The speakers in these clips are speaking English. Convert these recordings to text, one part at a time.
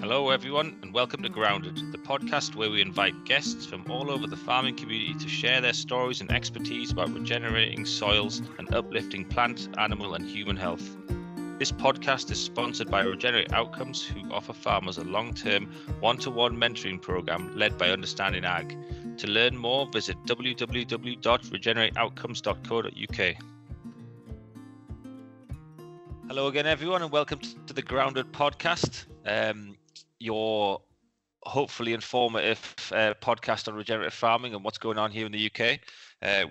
Hello everyone and welcome to Grounded, the podcast where we invite guests from all over the farming community to share their stories and expertise about regenerating soils and uplifting plant, animal and human health. This podcast is sponsored by Regenerate Outcomes, who offer farmers a long-term one-to-one mentoring program led by Understanding Ag. To learn more, visit www.regenerateoutcomes.co.uk. Hello again everyone and welcome to the Grounded podcast. Your hopefully informative podcast on regenerative farming and what's going on here in the UK.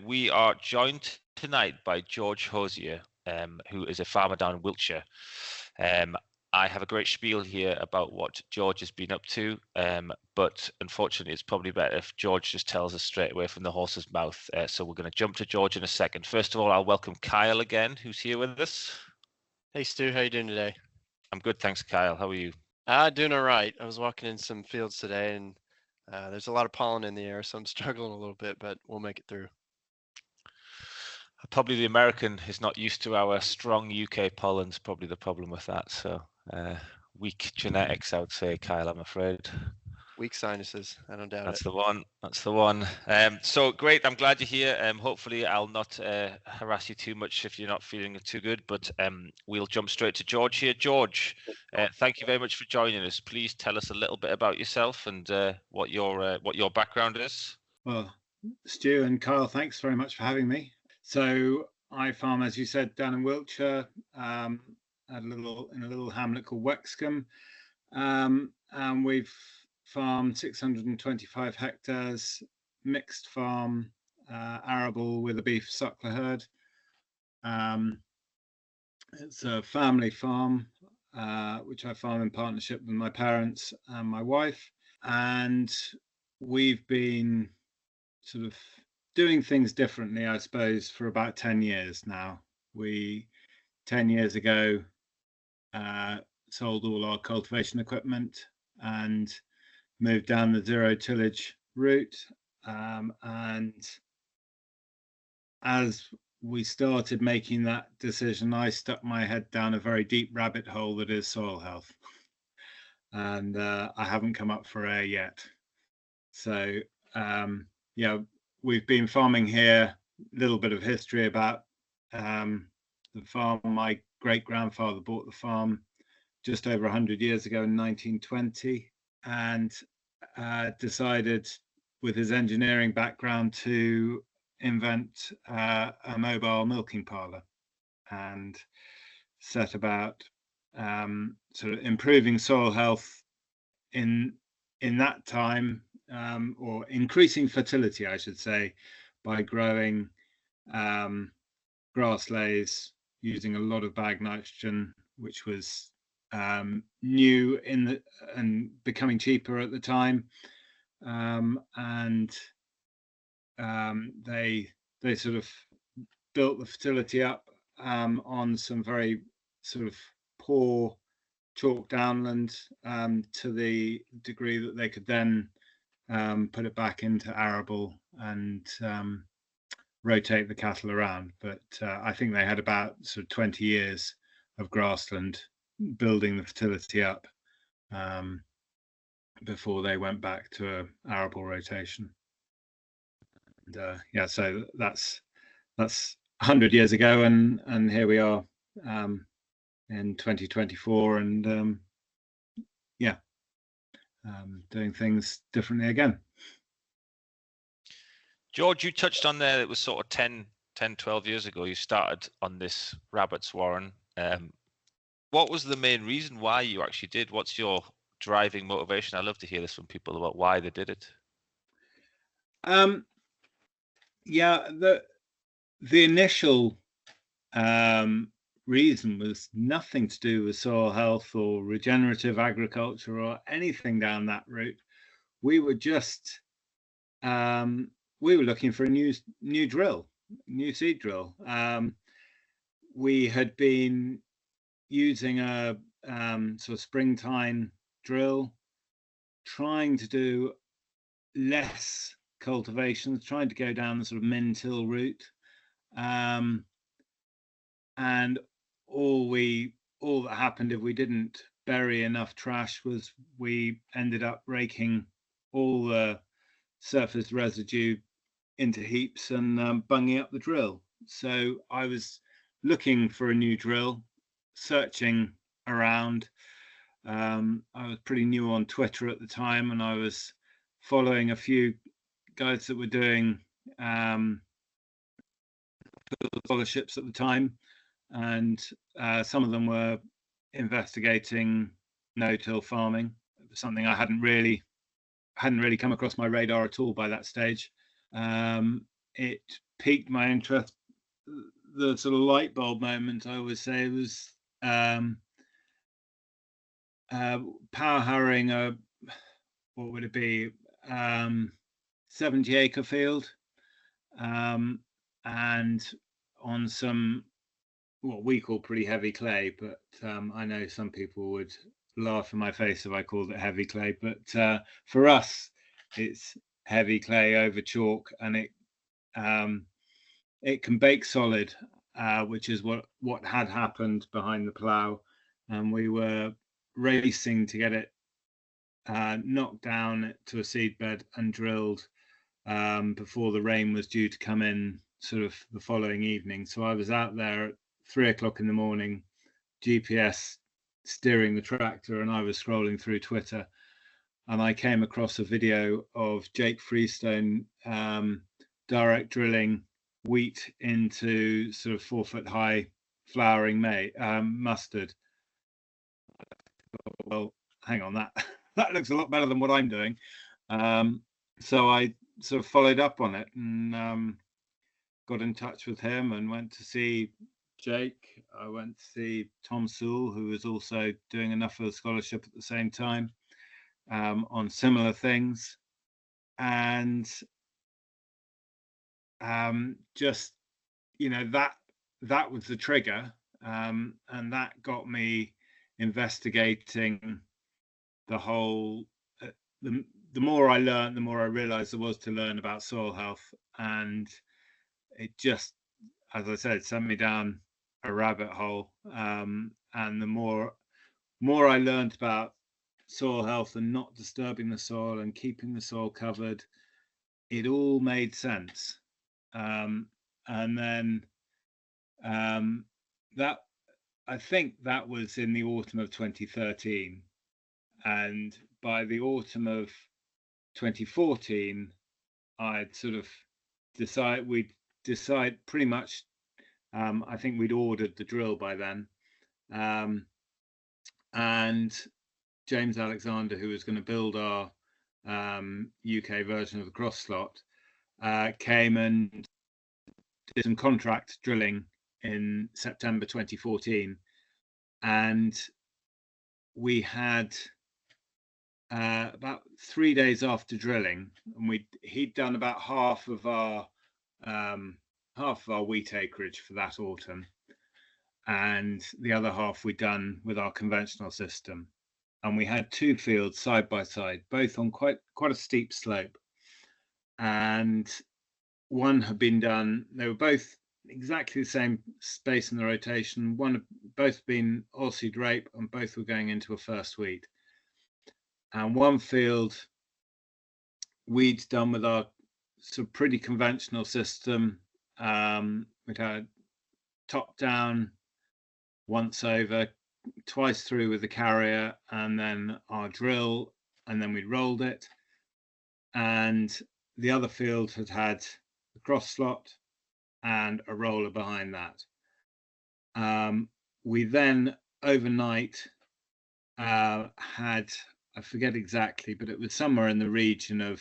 We are joined tonight by George Hosier, who is a farmer down in Wiltshire. I have a great spiel here about what George has been up to, but unfortunately it's probably better if George just tells us straight away from the horse's mouth. So we're going to jump to George in a second. First of all, I'll welcome Kyle again, who's here with us. Hey Stu, how you doing today? I'm good, thanks Kyle. How are you? Doing all right. I was walking in some fields today and there's a lot of pollen in the air, so I'm struggling a little bit, but we'll make it through. Probably the American is not used to our strong UK pollen's probably the problem with that. So weak genetics, I would say, Kyle, I'm afraid. Weak sinuses, I don't doubt That's it. the one. That's the one. So great. I'm glad you're here. Hopefully I'll not harass you too much if you're not feeling too good, but we'll jump straight to George here. George, thank you very much for joining us. Please tell us a little bit about yourself and what your background is. Well, Stu and Kyle, thanks very much for having me. So I farm, as you said, down in Wiltshire, in a little hamlet called Wexcombe, and we've farmed 625 hectares, mixed farm, arable with a beef suckler herd. It's a family farm, which I farm in partnership with my parents and my wife, and we've been sort of doing things differently, I suppose, for about 10 years now. 10 years ago, sold all our cultivation equipment and moved down the zero tillage route. And as we started making that decision, I stuck my head down a very deep rabbit hole that is soil health. And I haven't come up for air yet. So, we've been farming here. A little bit of history about the farm. My great-grandfather bought the farm just over 100 years ago in 1920 and decided with his engineering background to invent a mobile milking parlour and set about sort of improving soil health in that time, or increasing fertility, I should say, by growing grass lays using a lot of bag nitrogen, which was new and becoming cheaper at the time. They sort of built the fertility up on some very sort of poor chalk downland, to the degree that they could then put it back into arable and rotate the cattle around. But I think they had about sort of 20 years of grassland building the fertility up before they went back to a arable rotation. And so that's 100 years ago, and here we are in 2024, and doing things differently again. George, you touched on there, it was sort of 10, 12 years ago you started on this rabbit's warren. What was the main reason why you actually did? What's your driving motivation? I'd love to hear this from people about why they did it. The initial reason was nothing to do with soil health or regenerative agriculture or anything down that route. We were just looking for a new seed drill. We had been using a sort of springtime drill, trying to do less cultivations, trying to go down the sort of min-till route, and all that happened if we didn't bury enough trash was we ended up raking all the surface residue into heaps and bunging up the drill. So I was looking for a new drill, searching around. I was pretty new on Twitter at the time, and I was following a few guys that were doing scholarships at the time, and some of them were investigating no-till farming. It was something I hadn't really come across my radar at all by that stage. It piqued my interest. The sort of light bulb moment, I always say, was power harrowing what would it be, 70-acre field, and on some what we call pretty heavy clay, but I know some people would laugh in my face if I called it heavy clay, but for us it's heavy clay over chalk, and it can bake solid, which is what had happened behind the plough, and we were racing to get it knocked down to a seed bed and drilled before the rain was due to come in sort of the following evening. So I was out there at 3 o'clock in the morning, GPS steering the tractor, and I was scrolling through Twitter, and I came across a video of Jake Freestone direct drilling wheat into sort of 4 foot high flowering mustard. Well, hang on, that looks a lot better than what I'm doing. So I sort of followed up on it and got in touch with him and went to see Jake. I went to see Tom Sewell, who was also doing a Nuffield scholarship at the same time, on similar things, and just, you know, that was the trigger, and that got me investigating the whole. The more I learned, the more I realized there was to learn about soil health, and it just, as I said, sent me down a rabbit hole. And the more I learned about soil health and not disturbing the soil and keeping the soil covered, it all made sense. And then that, I think that was in the autumn of 2013, and by the autumn of 2014, I'd sort of decide pretty much. I think we'd ordered the drill by then, and James Alexander, who was going to build our UK version of the cross slot, came and did some contract drilling in September 2014, and we had about 3 days after drilling, and he'd done about half of our wheat acreage for that autumn, and the other half we'd done with our conventional system, and we had 2 fields side by side, both on quite a steep slope, and one had been done. They were both exactly the same space in the rotation. Both been oilseed rape, and both were going into a first wheat. And one field we'd done with our sort of pretty conventional system. We'd had top down, once over, twice through with the carrier, and then our drill, and then we rolled it. And the other field had the cross slot and a roller behind that. We then overnight had, I forget exactly, but it was somewhere in the region of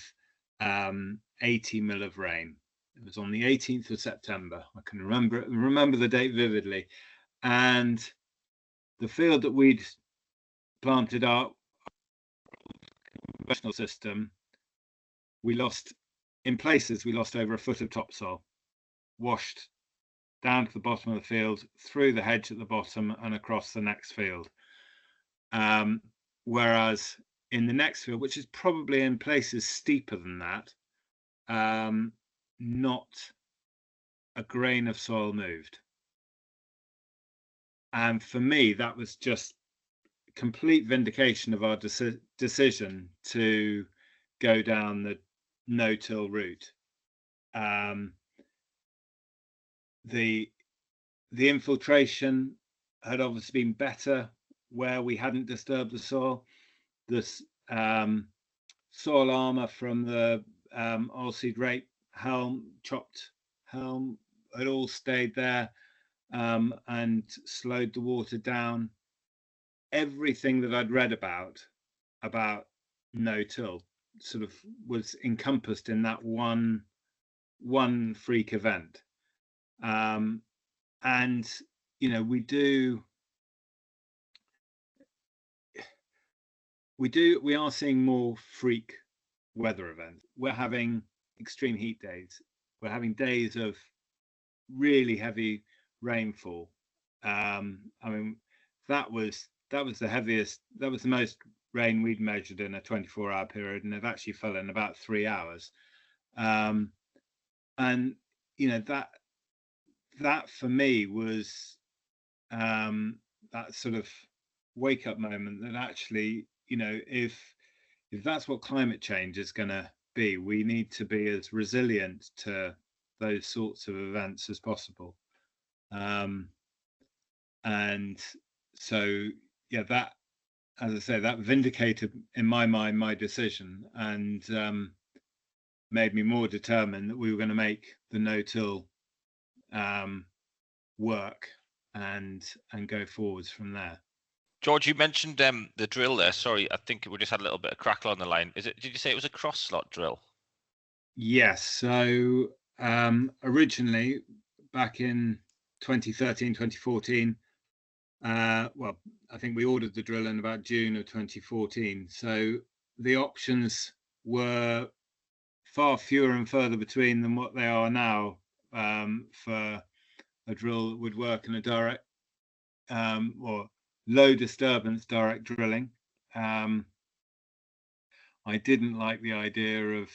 80 mil of rain. It was on the 18th of September. I can remember the date vividly. And the field that we'd planted our conventional system, we lost over a foot of topsoil, washed down to the bottom of the field, through the hedge at the bottom and across the next field. Whereas in the next field, which is probably in places steeper than that, not a grain of soil moved. And for me, that was just complete vindication of our decision to go down the no-till route. The infiltration had obviously been better where we hadn't disturbed the soil. This soil armour from the oilseed rape chopped helm had all stayed there and slowed the water down. Everything that I'd read about no-till sort of was encompassed in that one freak event. And you know, we are seeing more freak weather events. We're having extreme heat days. We're having days of really heavy rainfall. I mean, that was the heaviest, that was the most rain we'd measured in a 24-hour period, and it actually fell in about 3 hours. And you know, that for me was that sort of wake up moment that actually, you know, if that's what climate change is going to be, we need to be as resilient to those sorts of events as possible. And so, yeah, that, as I say, that vindicated in my mind my decision, and made me more determined that we were going to make the no-till work and go forwards from there. George, you mentioned the drill there. Sorry, I think we just had a little bit of crackle on the line. Did you say it was a cross slot drill? Yes. So originally, back in 2013, 2014, well, I think we ordered the drill in about June of 2014. So the options were far fewer and further between than what they are now for a drill that would work in a direct or low disturbance direct drilling. I didn't like the idea of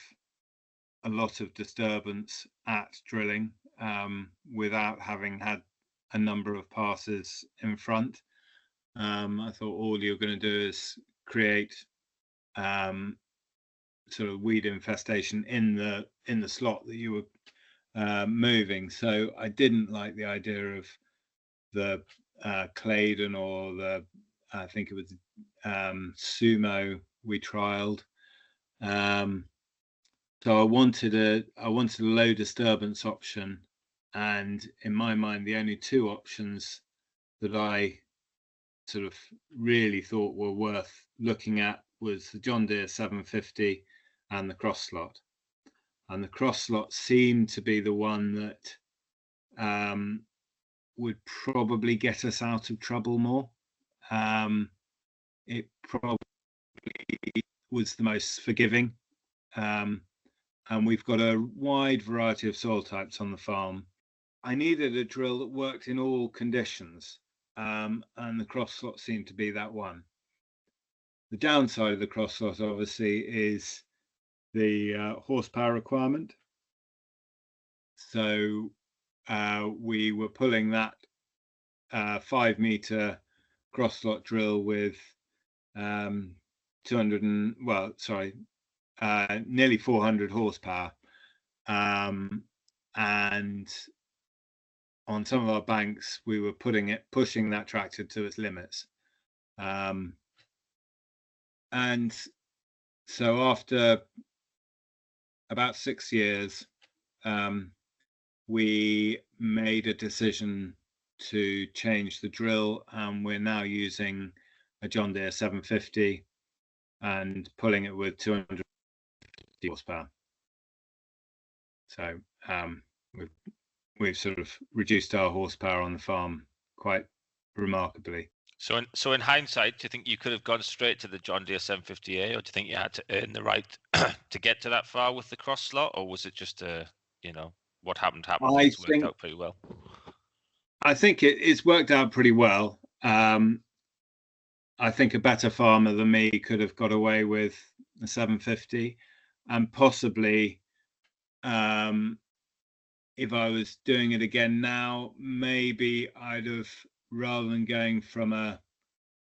a lot of disturbance at drilling without having had a number of passes in front. I thought all you're going to do is create sort of weed infestation in the slot that you were moving. So I didn't like the idea of the Claydon or the, I think it was Sumo we trialed. So I wanted a low disturbance option, and in my mind, the only two options that I sort of really thought were worth looking at was the John Deere 750 and the cross slot. And the cross slot seemed to be the one that would probably get us out of trouble more. It probably was the most forgiving. And we've got a wide variety of soil types on the farm. I needed a drill that worked in all conditions, and the cross slot seemed to be that one. The downside of the cross slot, obviously, is the horsepower requirement. So we were pulling that 5 meter cross slot drill with nearly 400 horsepower, and on some of our banks we were pushing that tractor to its limits, and so after about 6 years we made a decision to change the drill, and we're now using a John Deere 750 and pulling it with 250 horsepower. So we've sort of reduced our horsepower on the farm quite remarkably. So in hindsight, do you think you could have gone straight to the John Deere 750A, or do you think you had to earn the right to get to that far with the cross slot, or was it just what happened? It's worked out pretty well. I think it's worked out pretty well. I think a better farmer than me could have got away with a 750, and possibly if I was doing it again now, maybe I'd have, rather than going from a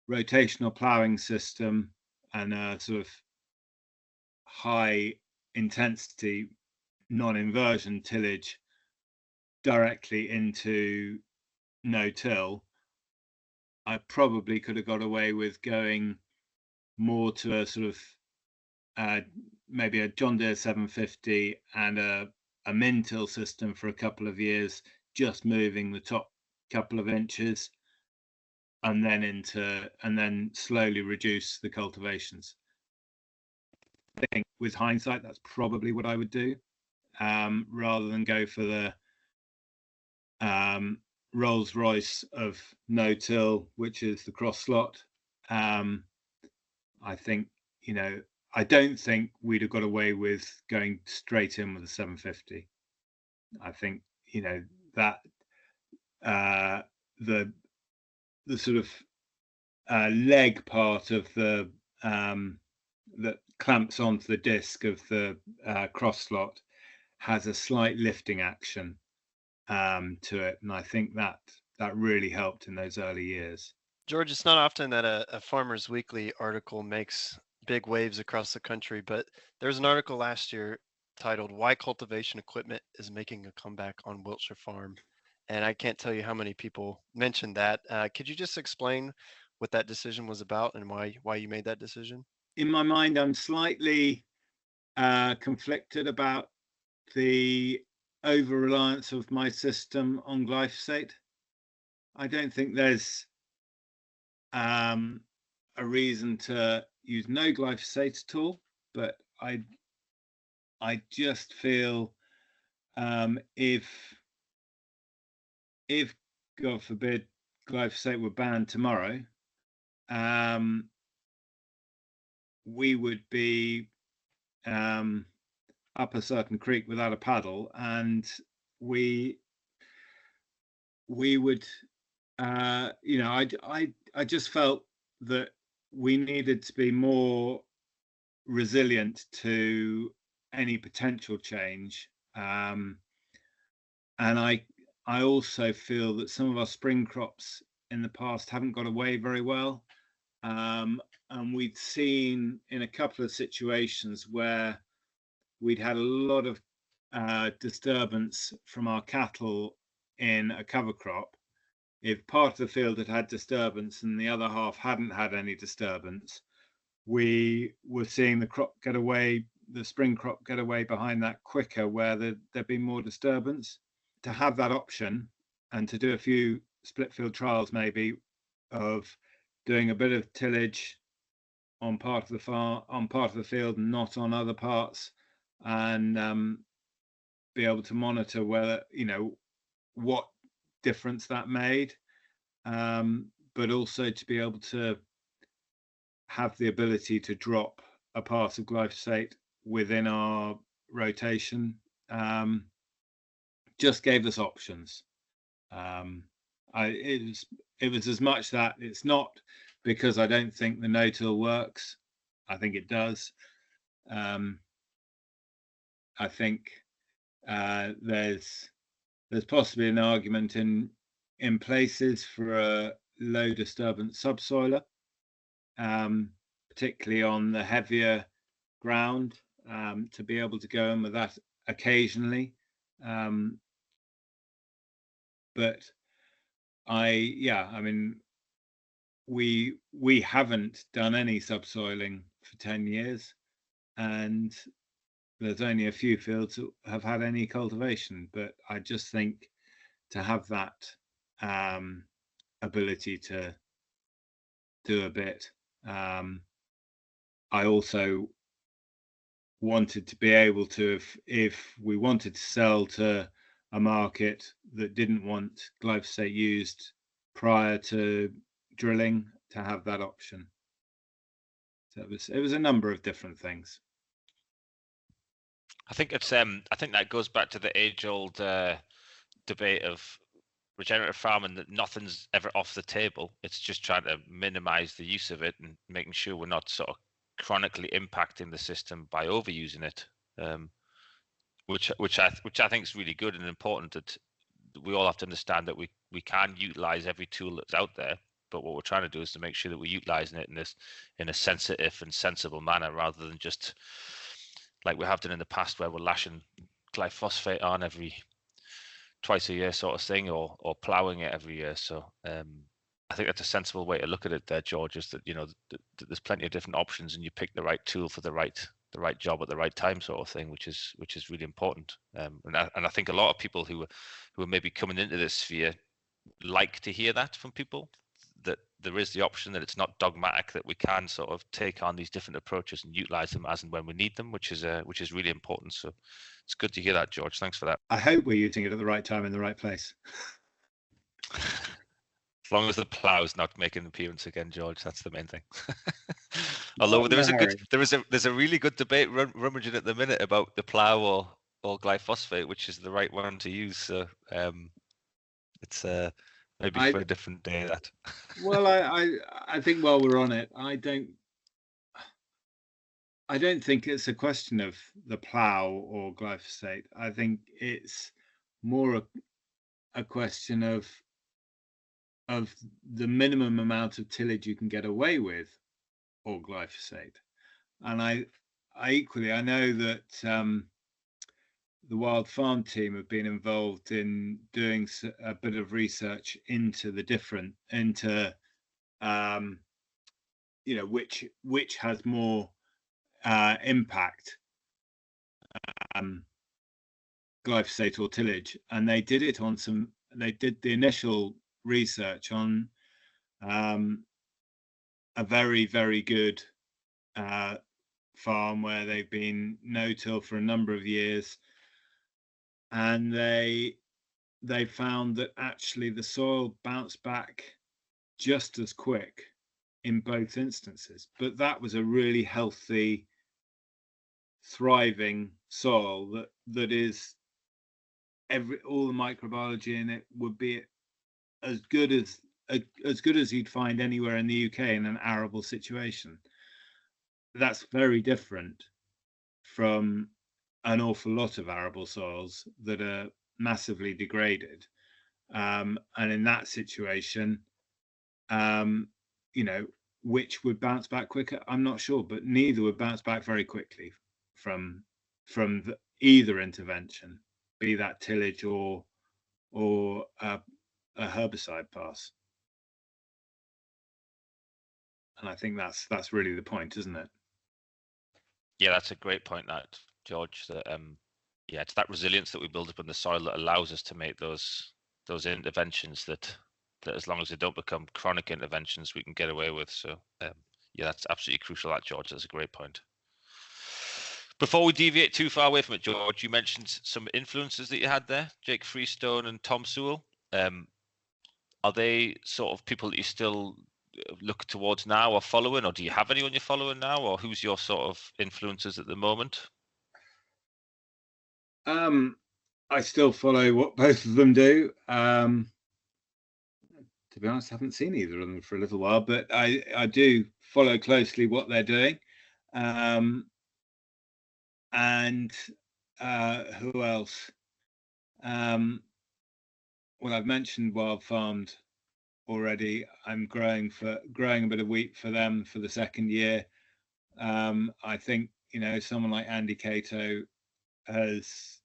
rotational ploughing system and a sort of high intensity non-inversion tillage directly into no-till, I probably could have got away with going more to a sort of maybe a John Deere 750 and a min-till system for a couple of years, just moving the top couple of inches, and then slowly reduce the cultivations. I think with hindsight, that's probably what I would do, rather than go for the Rolls Royce of no-till, which is the cross slot. I think, I don't think we'd have got away with going straight in with a 750. I think, that the sort of leg part of the that clamps onto the disc of the cross slot has a slight lifting action to it, and I think that really helped in those early years. George, it's not often that a Farmers Weekly article makes big waves across the country, but there's an article last year titled "Why Cultivation Equipment is Making a Comeback on Wiltshire Farm," and I can't tell you how many people mentioned that. Could you just explain what that decision was about and why you made that decision? In my mind, I'm slightly conflicted about the over-reliance of my system on glyphosate. I don't think there's a reason to use no glyphosate at all, but I just feel if God forbid glyphosate were banned tomorrow, we would be up a certain creek without a paddle, and we would I just felt that we needed to be more resilient to any potential change, and I also feel that some of our spring crops in the past haven't got away very well, and we'd seen in a couple of situations where we'd had a lot of disturbance from our cattle in a cover crop. If part of the field had had disturbance and the other half hadn't had any disturbance, we were seeing the crop get away, the spring crop get away behind that quicker where there'd be more disturbance. To have that option and to do a few split field trials maybe of doing a bit of tillage on part of the farm, on part of the field, and not on other parts, and be able to monitor whether, what difference that made, but also to be able to have the ability to drop a part of glyphosate within our rotation, just gave us options. It was as much that it's not because I don't think the no-till works. I think it does. I think there's possibly an argument in places for a low disturbance subsoiler, particularly on the heavier ground, to be able to go in with that occasionally. But we haven't done any subsoiling for 10 years, and there's only a few fields that have had any cultivation. But I just think to have that ability to do a bit, I also wanted to be able to, if we wanted to sell to a market that didn't want glyphosate used prior to drilling, to have that option. So it was a number of different things. I think it's I think that goes back to the age-old debate of regenerative farming, that nothing's ever off the table. It's just trying to minimize the use of it and making sure we're not sort of chronically impacting the system by overusing it, which I think is really good and important. That we all have to understand that we can utilize every tool that's out there, But what we're trying to do is to make sure that we're utilising it in a sensitive and sensible manner, rather than just like we have done in the past, where we're lashing glyphosate on every twice a year sort of thing, or ploughing it every year. So I think that's a sensible way to look at it there, George, is that, that there's plenty of different options, and you pick the right tool for the right job at the right time, sort of thing, which is really important. And I think a lot of people who are maybe coming into this sphere like to hear that from people, that there is the option, that it's not dogmatic, that we can sort of take on these different approaches and utilize them as and when we need them, which is really important. So it's good to hear that, George. Thanks for that. I hope we're using it at the right time in the right place. As long as the plough's not making an appearance again, George, that's the main thing. Although there's a really good debate rummaging at the minute about the plough or glyphosate, which is the right one to use. So it's maybe for a different day. That. Well, I think while we're on it, I don't think it's a question of the plough or glyphosate. I think it's more a question of the minimum amount of tillage you can get away with, or glyphosate. And I know that the Wild Farm team have been involved in doing a bit of research into the different, which has more impact, glyphosate or tillage. And they did it on they did the initial research on a very, very good farm where they've been no-till for a number of years, and they found that actually the soil bounced back just as quick in both instances. But that was a really healthy, thriving soil that is all the microbiology in it would be as good as you'd find anywhere in the UK in an arable situation. That's very different from an awful lot of arable soils that are massively degraded. And in that situation, which would bounce back quicker, I'm not sure, but neither would bounce back very quickly from either intervention, be that tillage or a herbicide pass. And I think that's really the point, isn't it? Yeah, that's a great point, that, George. That it's that resilience that we build up in the soil that allows us to make those interventions that as long as they don't become chronic interventions, we can get away with. So that's absolutely crucial, that, George. That's a great point. Before we deviate too far away from it, George, you mentioned some influences that you had there, Jake Freestone and Tom Sewell. Are they sort of people that you still look towards now or following, or do you have anyone you're following now, or who's your sort of influences at the moment? I still follow what both of them do. To be honest, I haven't seen either of them for a little while, but I do follow closely what they're doing. And who else? Well, I've mentioned Wild Farmed already. I'm growing a bit of wheat for them for the second year. I think someone like Andy Cato has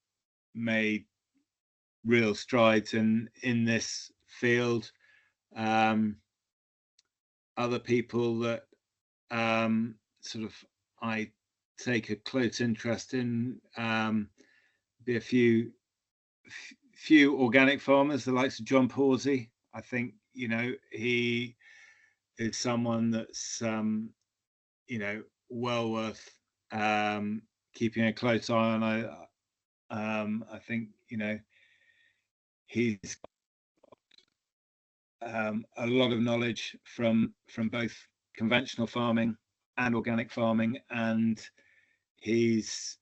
made real strides in this field. Other people that sort of I take a close interest in, be a few organic farmers, the likes of George Hosier. I think he is someone that's well worth keeping a close eye on. I think he's a lot of knowledge from both conventional farming and organic farming, and he's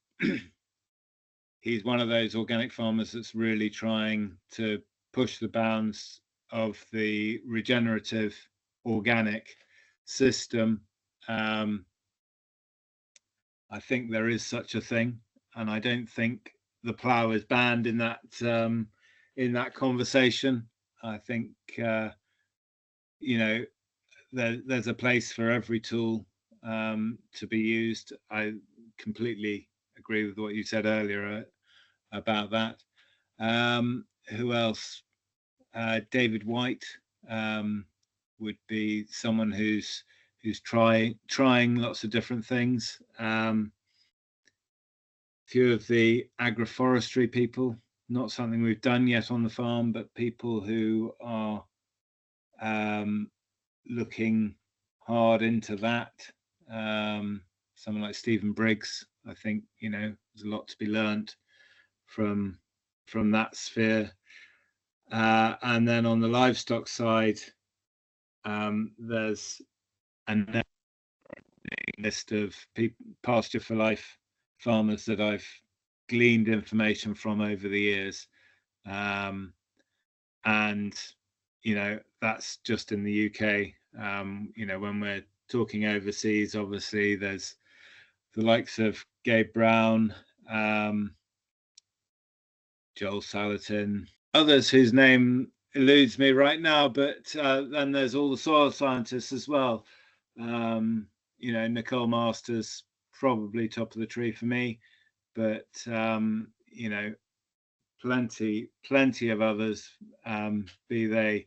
one of those organic farmers that's really trying to push the bounds of the regenerative organic system. I think there is such a thing, and I don't think the plough is banned in that conversation. I think there's a place for every tool to be used. I completely agree with what you said earlier about that. Who else? David White would be someone who's trying lots of different things. Few of the agroforestry people, not something we've done yet on the farm, but people who are looking hard into that. Someone like Stephen Briggs, I think, there's a lot to be learned from that sphere. And then on the livestock side, there's a list of pasture for life farmers that I've gleaned information from over the years. And that's just in the UK. When we're talking overseas, obviously there's the likes of Gabe Brown, Joel Salatin, others whose name eludes me right now, but then there's all the soil scientists as well. Nicole Masters, probably top of the tree for me, but plenty of others, be they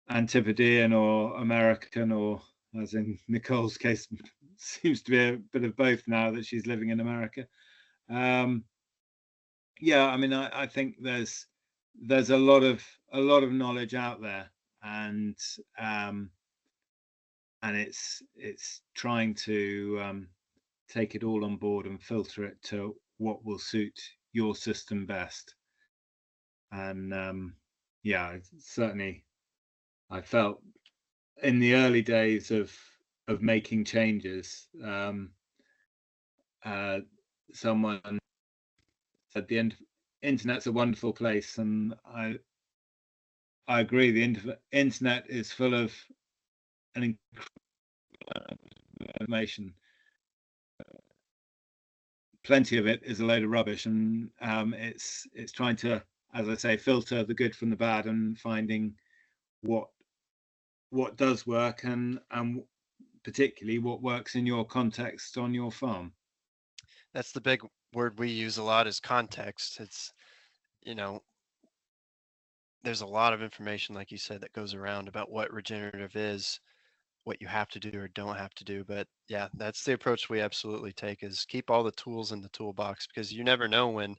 Antipodean or American, or, as in Nicole's case, seems to be a bit of both now that she's living in America. I think there's a lot of knowledge out there, and it's trying to take it all on board and filter it to what will suit your system best. And certainly I felt in the early days of making changes, someone said the internet's a wonderful place, and I agree. The internet is full of an incredible information. Plenty of it is a load of rubbish, and it's trying to, as I say, filter the good from the bad and finding what does work and particularly what works in your context on your farm. That's the big word we use a lot, is context. It's, there's a lot of information, like you said, that goes around about what regenerative is, what you have to do or don't have to do. But yeah, that's the approach we absolutely take, is keep all the tools in the toolbox, because you never know when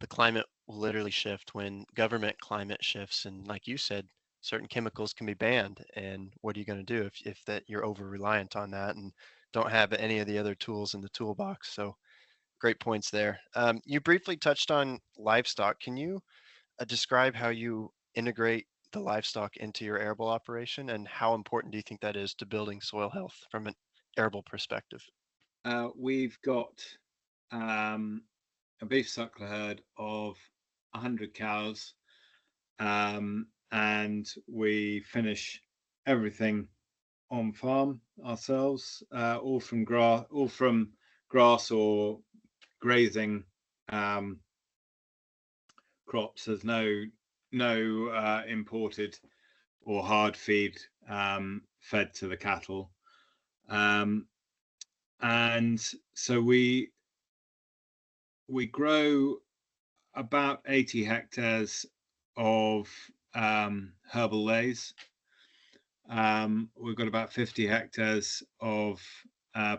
the climate will literally shift, when government climate shifts, and like you said, certain chemicals can be banned. And what are you going to do if that you're over reliant on that and don't have any of the other tools in the toolbox? So great points there. You briefly touched on livestock. Can you describe how you integrate the livestock into your arable operation, and how important do you think that is to building soil health from an arable perspective? We've got a beef suckler herd of 100 cows, and we finish everything on farm ourselves, all from grass or grazing crops. There's no imported or hard feed fed to the cattle, and so we grow about 80 hectares of herbal lays. We've got about 50 hectares of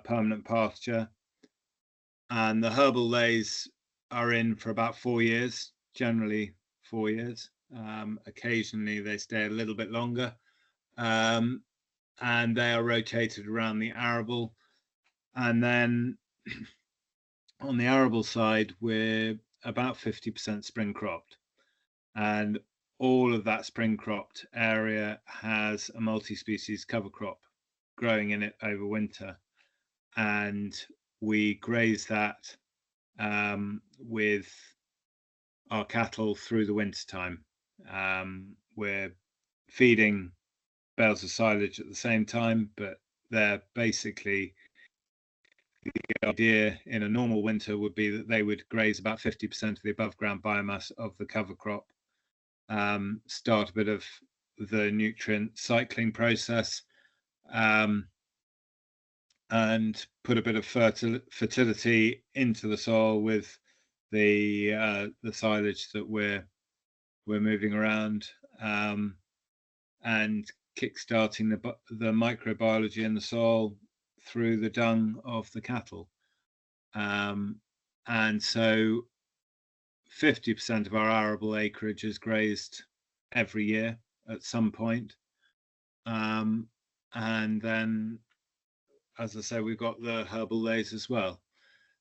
permanent pasture, and the herbal lays are in for about 4 years, generally 4 years. Occasionally they stay a little bit longer, and they are rotated around the arable. And then on the arable side, we're about 50% spring cropped, and all of that spring cropped area has a multi-species cover crop growing in it over winter, and we graze that with our cattle through the winter time. We're feeding bales of silage at the same time, but they're basically, the idea in a normal winter would be that they would graze about 50% of the above ground biomass of the cover crop, start a bit of the nutrient cycling process, and put a bit of fertility into the soil with the silage that we're moving around, and kickstarting the microbiology in the soil through the dung of the cattle. And so 50% of our arable acreage is grazed every year at some point. And then, as I say, we've got the herbal lays as well.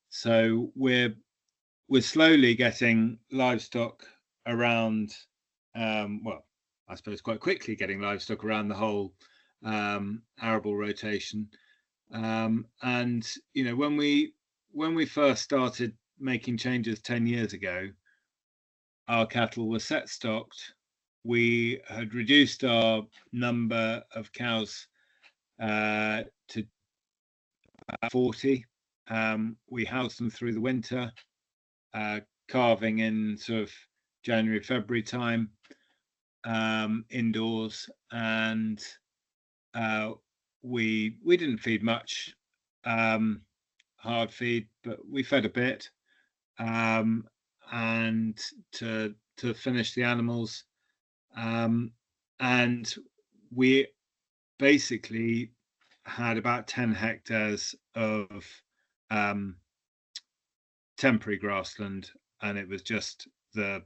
So we're slowly getting livestock around, well, I suppose quite quickly getting livestock around the whole arable rotation. And you know, when we first started making changes 10 years ago, our cattle were set stocked. We had reduced our number of cows to 40. We housed them through the winter, calving in sort of January, February time, indoors, and we didn't feed much hard feed, but we fed a bit, and to finish the animals, and we basically had about 10 hectares of temporary grassland, and it was just the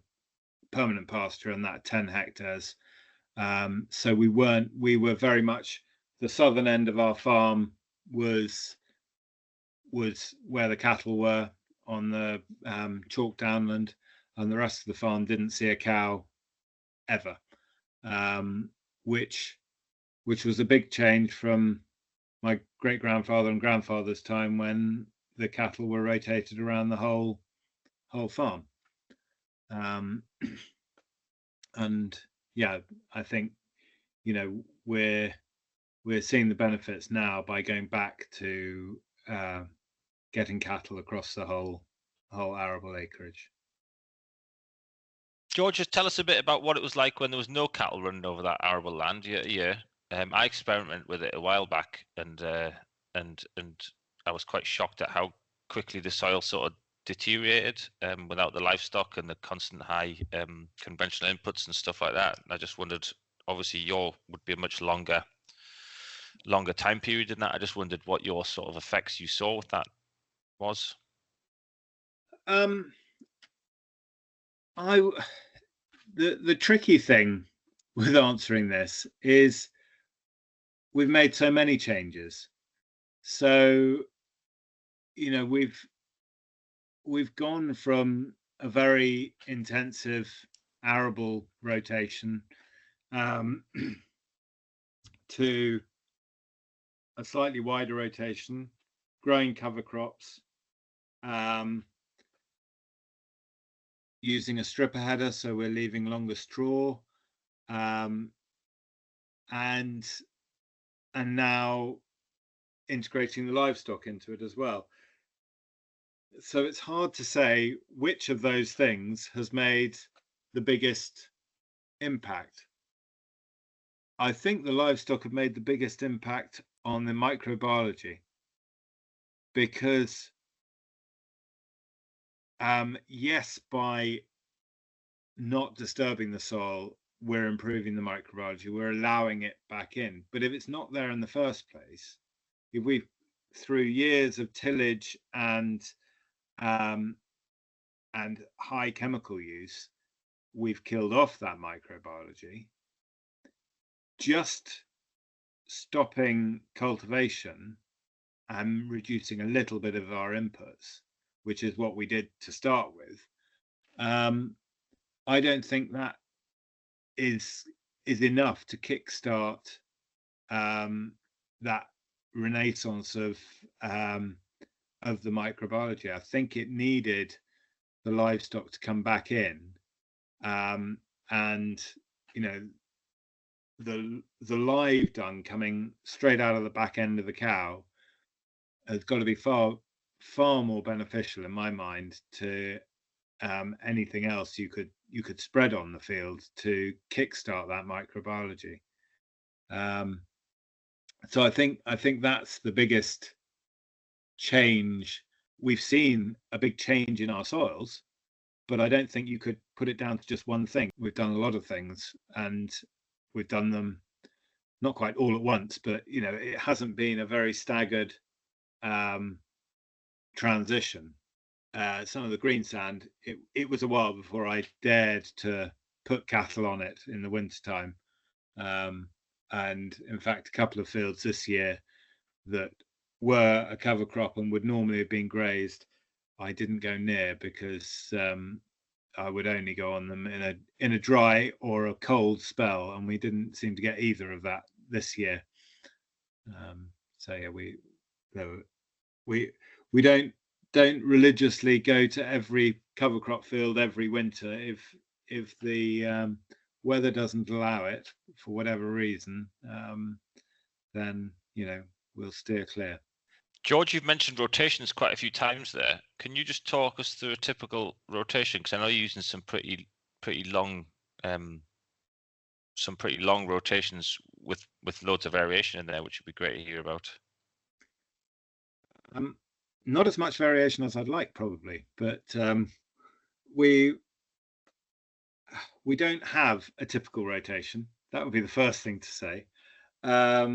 permanent pasture and that 10 hectares. So we were very much, the southern end of our farm was where the cattle were on the chalk downland, and the rest of the farm didn't see a cow ever, which was a big change from my great grandfather and grandfather's time, when the cattle were rotated around the whole farm. And yeah, I think, you know, we're seeing the benefits now by going back to getting cattle across the whole arable acreage. George, just tell us a bit about what it was like when there was no cattle running over that arable land year to year. I experimented with it a while back, and I was quite shocked at how quickly the soil sort of deteriorated without the livestock and the constant high conventional inputs and stuff like that. And I just wondered, obviously your would be a much longer time period than that. I just wondered what your sort of effects you saw with that was. The tricky thing with answering this is we've made so many changes. So, you know, we've gone from a very intensive arable rotation to a slightly wider rotation, growing cover crops, using a stripper header, so we're leaving longer straw, and now integrating the livestock into it as well. So it's hard to say which of those things has made the biggest impact. I think the livestock have made the biggest impact on the microbiology, because yes, by not disturbing the soil, we're improving the microbiology, we're allowing it back in. But if it's not there in the first place, if we, through years of tillage and high chemical use, we've killed off that microbiology, just stopping cultivation and reducing a little bit of our inputs, which is what we did to start with, I don't think that is enough to kickstart that renaissance of the microbiology. I think it needed the livestock to come back in, and you know, the live dung coming straight out of the back end of the cow has got to be far more beneficial in my mind to anything else you could you could spread on the field to kickstart that microbiology. So I think that's the biggest change. We've seen a big change in our soils, but I don't think you could put it down to just one thing. We've done a lot of things, and we've done them not quite all at once, but it hasn't been a very staggered transition. Some of the green sand, it was a while before I dared to put cattle on it in the wintertime. And in fact, a couple of fields this year that were a cover crop and would normally have been grazed, I didn't go near because I would only go on them in a dry or a cold spell, and we didn't seem to get either of that this year. So yeah, we don't religiously go to every cover crop field every winter. If the weather doesn't allow it for whatever reason, then we'll steer clear. George, you've mentioned rotations quite a few times there. Can you just talk us through a typical rotation? Because I know you're using some pretty long rotations with loads of variation in there, which would be great to hear about. Not as much variation as I'd like, probably, but we don't have a typical rotation. That would be the first thing to say. I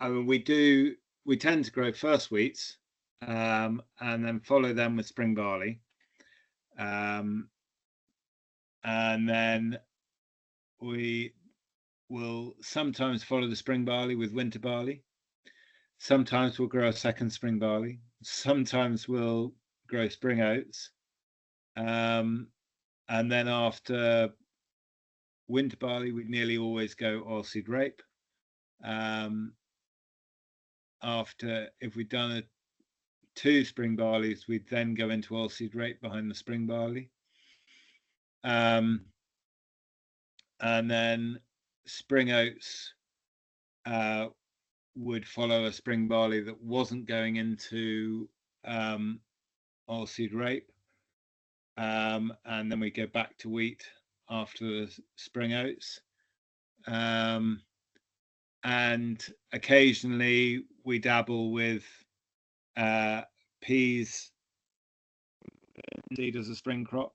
mean, we tend to grow first wheats and then follow them with spring barley. And then we will sometimes follow the spring barley with winter barley. Sometimes we'll grow a second spring barley. Sometimes we'll grow spring oats. And then after winter barley, we nearly always go oilseed rape. If we've done 2 spring barleys, we'd then go into oilseed rape behind the spring barley. And then spring oats would follow a spring barley that wasn't going into oilseed rape. And then we go back to wheat after the spring oats. And occasionally we dabble with peas indeed as a spring crop.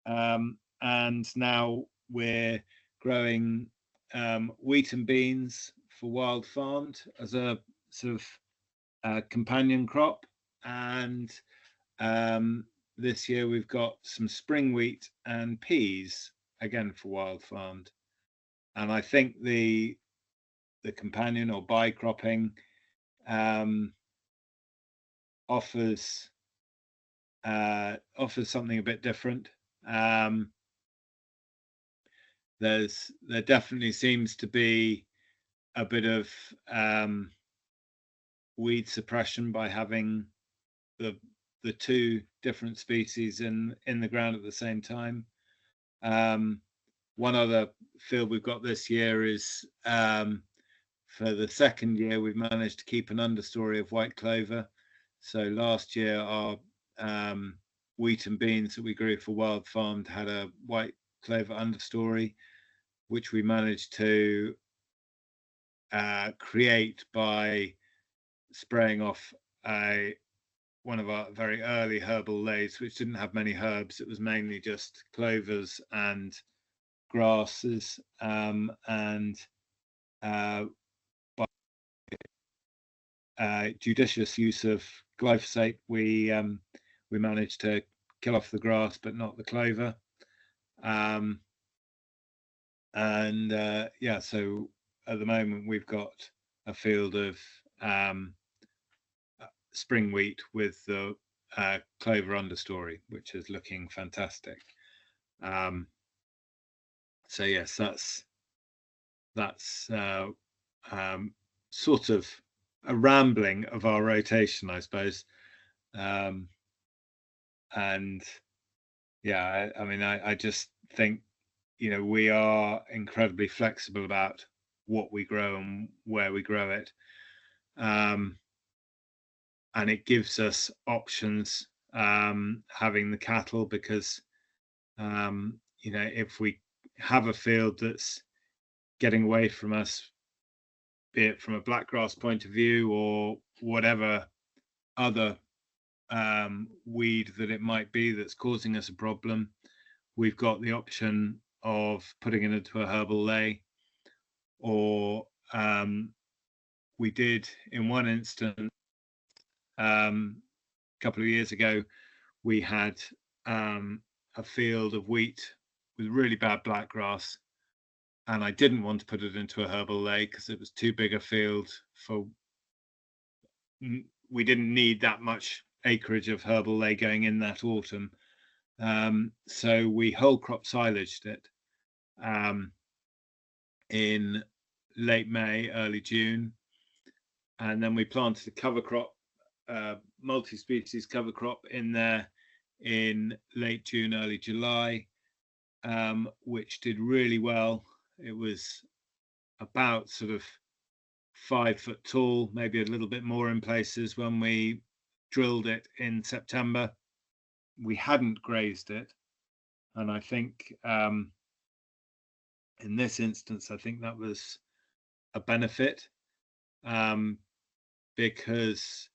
And now we're growing wheat and beans for wild farmed as a sort of companion crop. And this year we've got some spring wheat and peas again for wild farmed. And I think the companion or bi-cropping offers something a bit different. There definitely seems to be a bit of weed suppression by having the 2 different species in the ground at the same time. One other field we've got this year is for the second year we've managed to keep an understory of white clover. So last year our wheat and beans that we grew for wild farmed had a white clover understory, which we managed to create by spraying off one of our very early herbal lays, which didn't have many herbs. It was mainly just clovers and grasses, and by judicious use of glyphosate, we managed to kill off the grass but not the clover. So at the moment we've got a field of spring wheat with the clover understory, which is looking fantastic. So yes, that's sort of a rambling of our rotation, I suppose. And yeah, I mean, I just think we are incredibly flexible about what we grow and where we grow it. And it gives us options having the cattle, because If we have a field that's getting away from us, be it from a blackgrass point of view or whatever other weed that it might be that's causing us a problem, we've got the option of putting it into a herbal ley, or we did in one instance a couple of years ago, we had a field of wheat with really bad blackgrass, and I didn't want to put it into a herbal ley because it was too big a field for. We didn't need that much acreage of herbal ley going in that autumn, so we whole crop silaged it in late May, early June, and then we planted a cover crop, multi-species cover crop in there in late June, early July, which did really well. It was about sort of 5 foot tall, maybe a little bit more in places when we drilled it in September. We hadn't grazed it, and I think in this instance, I think that was a benefit, because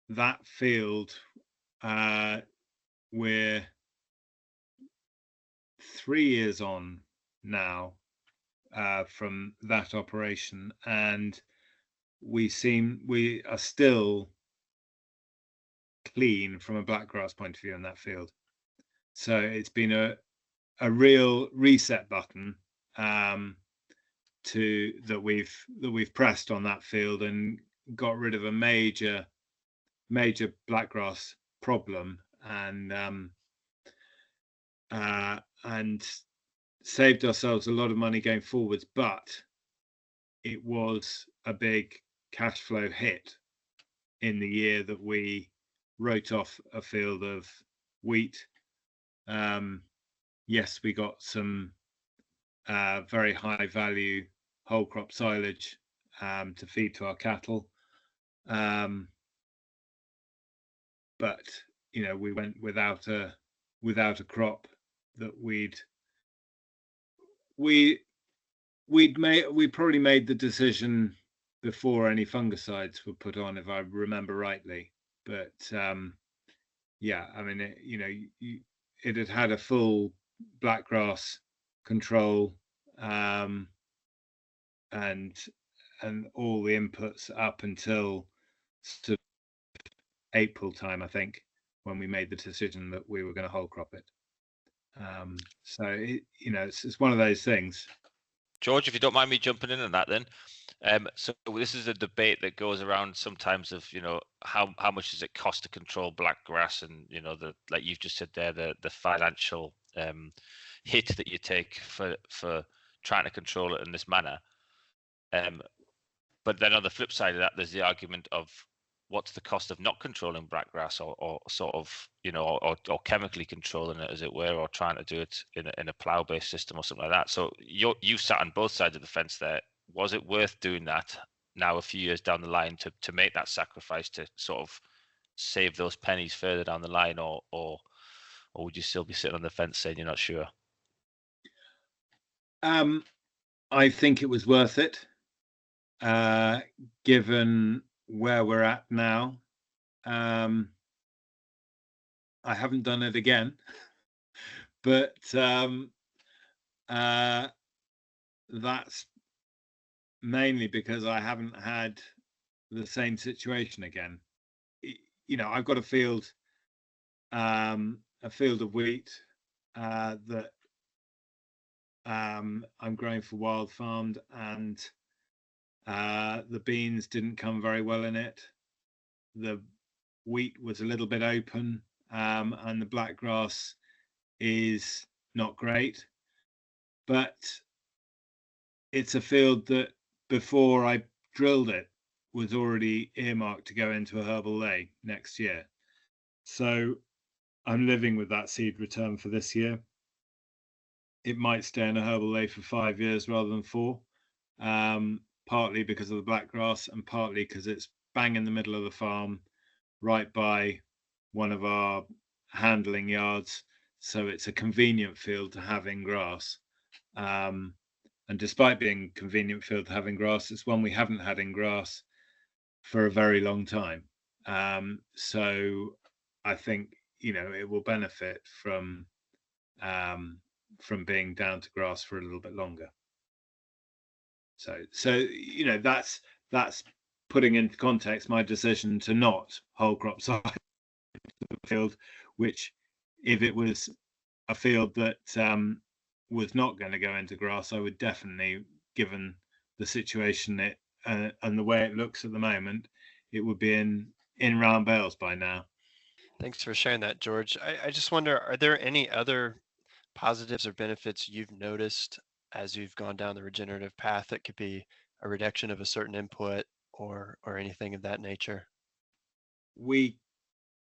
that field, we're 3 years on now from that operation, and we are still clean from a blackgrass point of view in that field. So it's been a real reset button that we've pressed on that field and got rid of a major blackgrass problem, and saved ourselves a lot of money going forwards. But it was a big cash flow hit in the year that we wrote off a field of wheat. Yes, we got some very high value whole crop silage to feed to our cattle, but we went without a crop that we probably made the decision before any fungicides were put on, if I remember rightly. But yeah, I mean, it had a full blackgrass control, and all the inputs up until sort of April time, I think, when we made the decision that we were going to whole crop it. So it's one of those things. George, if you don't mind me jumping in on that, then. So this is a debate that goes around sometimes of, how much does it cost to control blackgrass, and like you've just said there, the financial hit that you take for trying to control it in this manner. But then on the flip side of that, there's the argument of what's the cost of not controlling blackgrass, or sort of, or chemically controlling it, as it were, or trying to do it in a plough-based system or something like that. So you sat on both sides of the fence there. Was it worth doing that now, a few years down the line, to make that sacrifice to sort of save those pennies further down the line, or would you still be sitting on the fence saying you're not sure? I think it was worth it, given where we're at now. I haven't done it again, but that's mainly because I haven't had the same situation again. I've got a field of wheat that I'm growing for wild farmed, and the beans didn't come very well in it. The wheat was a little bit open, and the blackgrass is not great. But it's a field that, before I drilled it, was already earmarked to go into a herbal ley next year. So I'm living with that seed return for this year. It might stay in a herbal ley for 5 years rather than 4, partly because of the blackgrass, and partly because it's bang in the middle of the farm, right by one of our handling yards. so it's a convenient field to have in grass. And despite being a convenient field to have in grass, it's one we haven't had in grass for a very long time. So I think, you know, it will benefit from being down to grass for a little bit longer. So you know, that's putting into context my decision to not whole crop side the field, which if it was a field that was not going to go into grass, I would definitely, given the situation and the way it looks at the moment, it would be in round bales by now. Thanks for sharing that, George. I just wonder, are there any other positives or benefits you've noticed as you've gone down the regenerative path that could be a reduction of a certain input or anything of that nature? We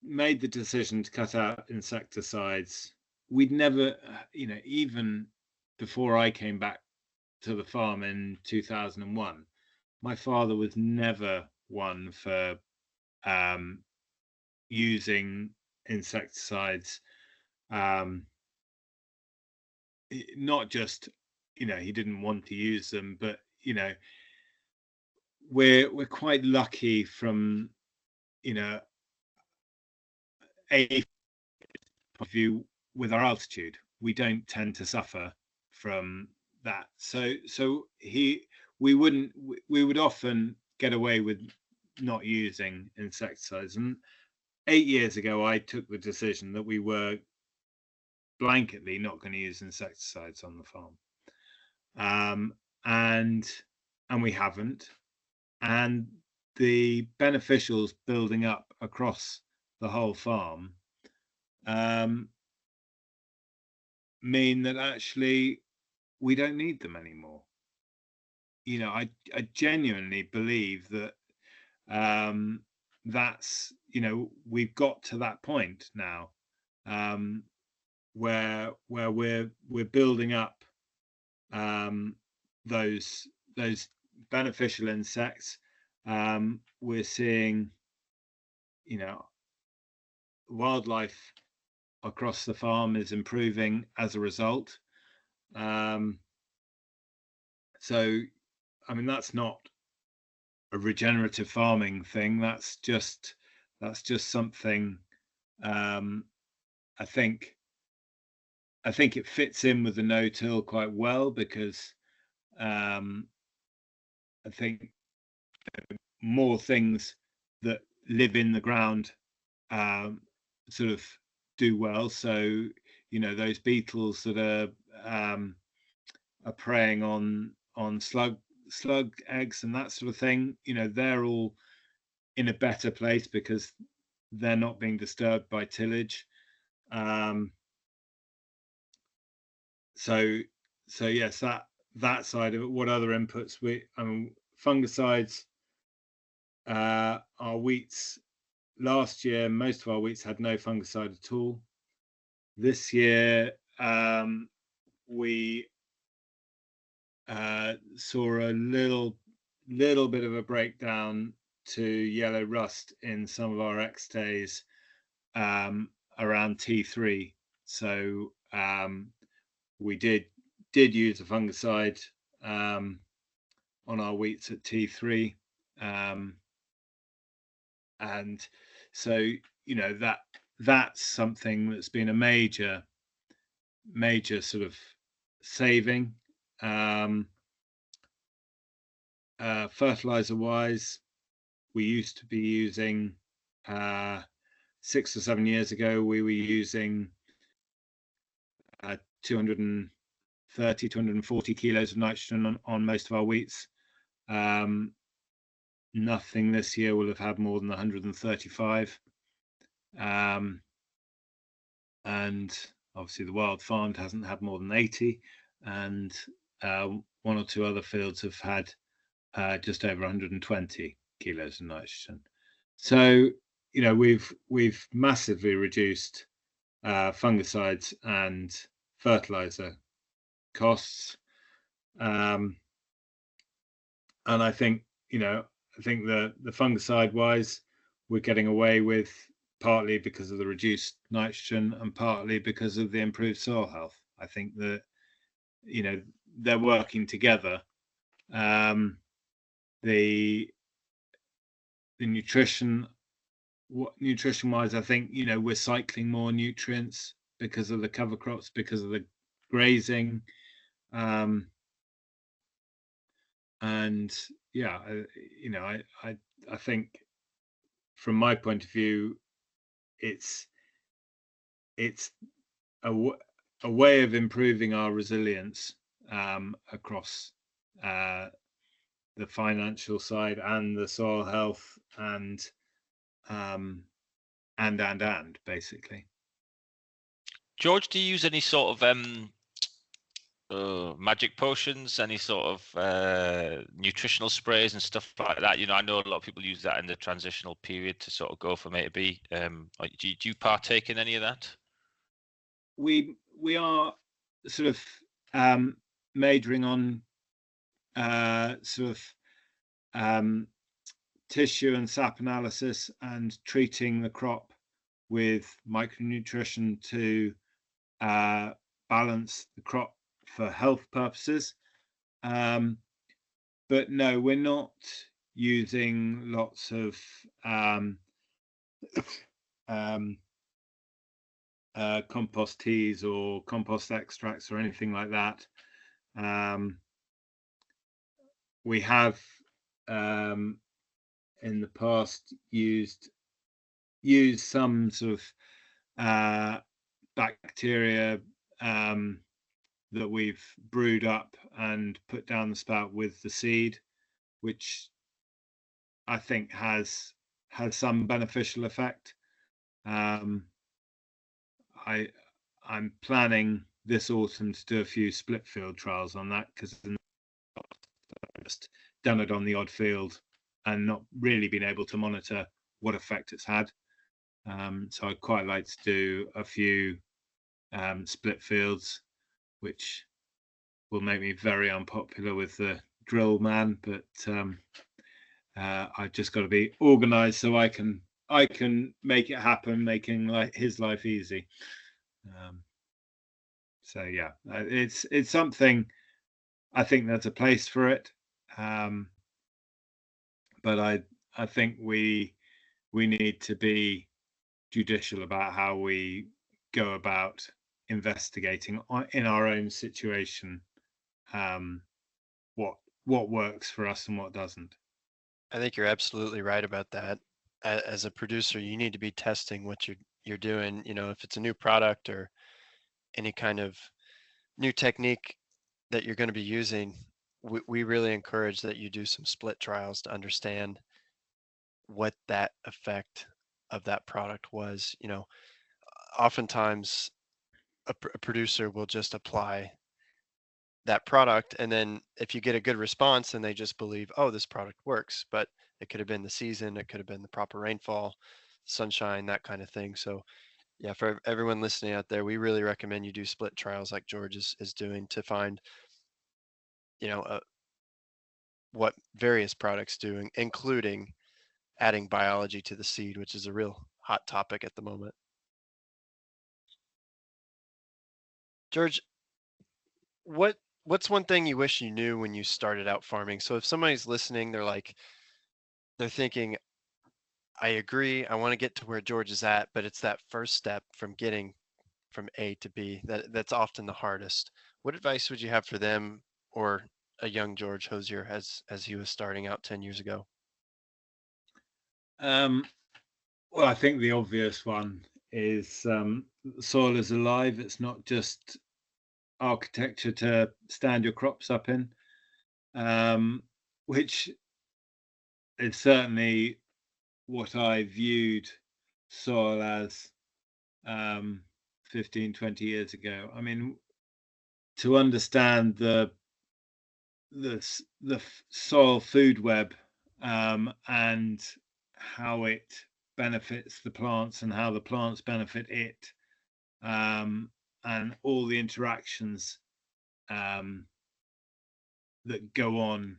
made the decision to cut out insecticides. We'd never, you know, even before I came back to the farm in 2001, my father was never one for using insecticides. Not just, you know, he didn't want to use them, but you know, we're quite lucky from, you know, a point of view with our altitude. We don't tend to suffer from that. So we would often get away with not using insecticides. And 8 years ago, I took the decision that we were blanketly not going to use insecticides on the farm, and we haven't. And the beneficials building up across the whole farm mean that actually we don't need them anymore. You know, I genuinely believe that that's, you know, we've got to that point now where we're building up those beneficial insects. We're seeing, you know, wildlife across the farm is improving as a result. So, I mean, that's not a regenerative farming thing. That's just something. I think it fits in with the no-till quite well because I think more things that live in the ground sort of do well. So, you know, those beetles that are preying on slug eggs and that sort of thing, you know, they're all in a better place because they're not being disturbed by tillage. So yes, that side of it. What other inputs? Fungicides. Our wheats last year, most of our wheats had no fungicide at all. This year, we saw a little bit of a breakdown to yellow rust in some of our X-days around T3. So we did use a fungicide on our wheats at T3, and so, you know, that's something that's been a major sort of saving. Fertilizer wise, we used to be using 6 or 7 years ago, we were using 230, 240 kilos of nitrogen on most of our wheats. Nothing this year will have had more than 135. And obviously the wild farmed hasn't had more than 80, and one or two other fields have had just over 120 kilos of nitrogen. So, you know, we've massively reduced fungicides and fertilizer costs, and I think, you know, the fungicide wise, we're getting away with partly because of the reduced nitrogen and partly because of the improved soil health. I think that, they're working together. The nutrition wise, I think, we're cycling more nutrients because of the cover crops, because of the grazing. And yeah, I think from my point of view, it's a way of improving our resilience across the financial side and the soil health and basically. George, do you use any sort of magic potions, any sort of nutritional sprays and stuff like that? I know a lot of people use that in the transitional period to sort of go from A to B. Do you partake in any of that? We are sort of majoring on tissue and sap analysis and treating the crop with micronutrition to balance the crop for health purposes. But no, we're not using lots of compost teas or compost extracts or anything like that. We have in the past used some sort of bacteria that we've brewed up and put down the spout with the seed, which I think has some beneficial effect. I'm planning this autumn to do a few split field trials on that, because I've just done it on the odd field and not really been able to monitor what effect it's had. So I'd quite like to do a few split fields, which will make me very unpopular with the drill man, but I've just got to be organized so I can make it happen, making his life easy. So yeah, it's something. I think there's a place for it, but I think we need to be judicial about how we go about investigating in our own situation what works for us and what doesn't. I think you're absolutely right about that. As a producer, you need to be testing what you're doing. If it's a new product or any kind of new technique that you're going to be using, we really encourage that you do some split trials to understand what that effect of that product was. Oftentimes a producer will just apply that product, and then if you get a good response, then they just believe, oh, this product works. But it could have been the season, it could have been the proper rainfall, sunshine, that kind of thing. So yeah, for everyone listening out there, we really recommend you do split trials like George is doing to find what various products do, including adding biology to the seed, which is a real hot topic at the moment. George, what's one thing you wish you knew when you started out farming? So if somebody's listening, they're thinking, I agree, I want to get to where George is at, but it's that first step from getting from A to B that's often the hardest. What advice would you have for them, or a young George Hosier as he was starting out 10 years ago? Well, I think the obvious one is soil is alive. It's not just architecture to stand your crops up in, which is certainly what I viewed soil as 15, 20 years ago. I mean, to understand the soil food web and how it benefits the plants and how the plants benefit it, and all the interactions that go on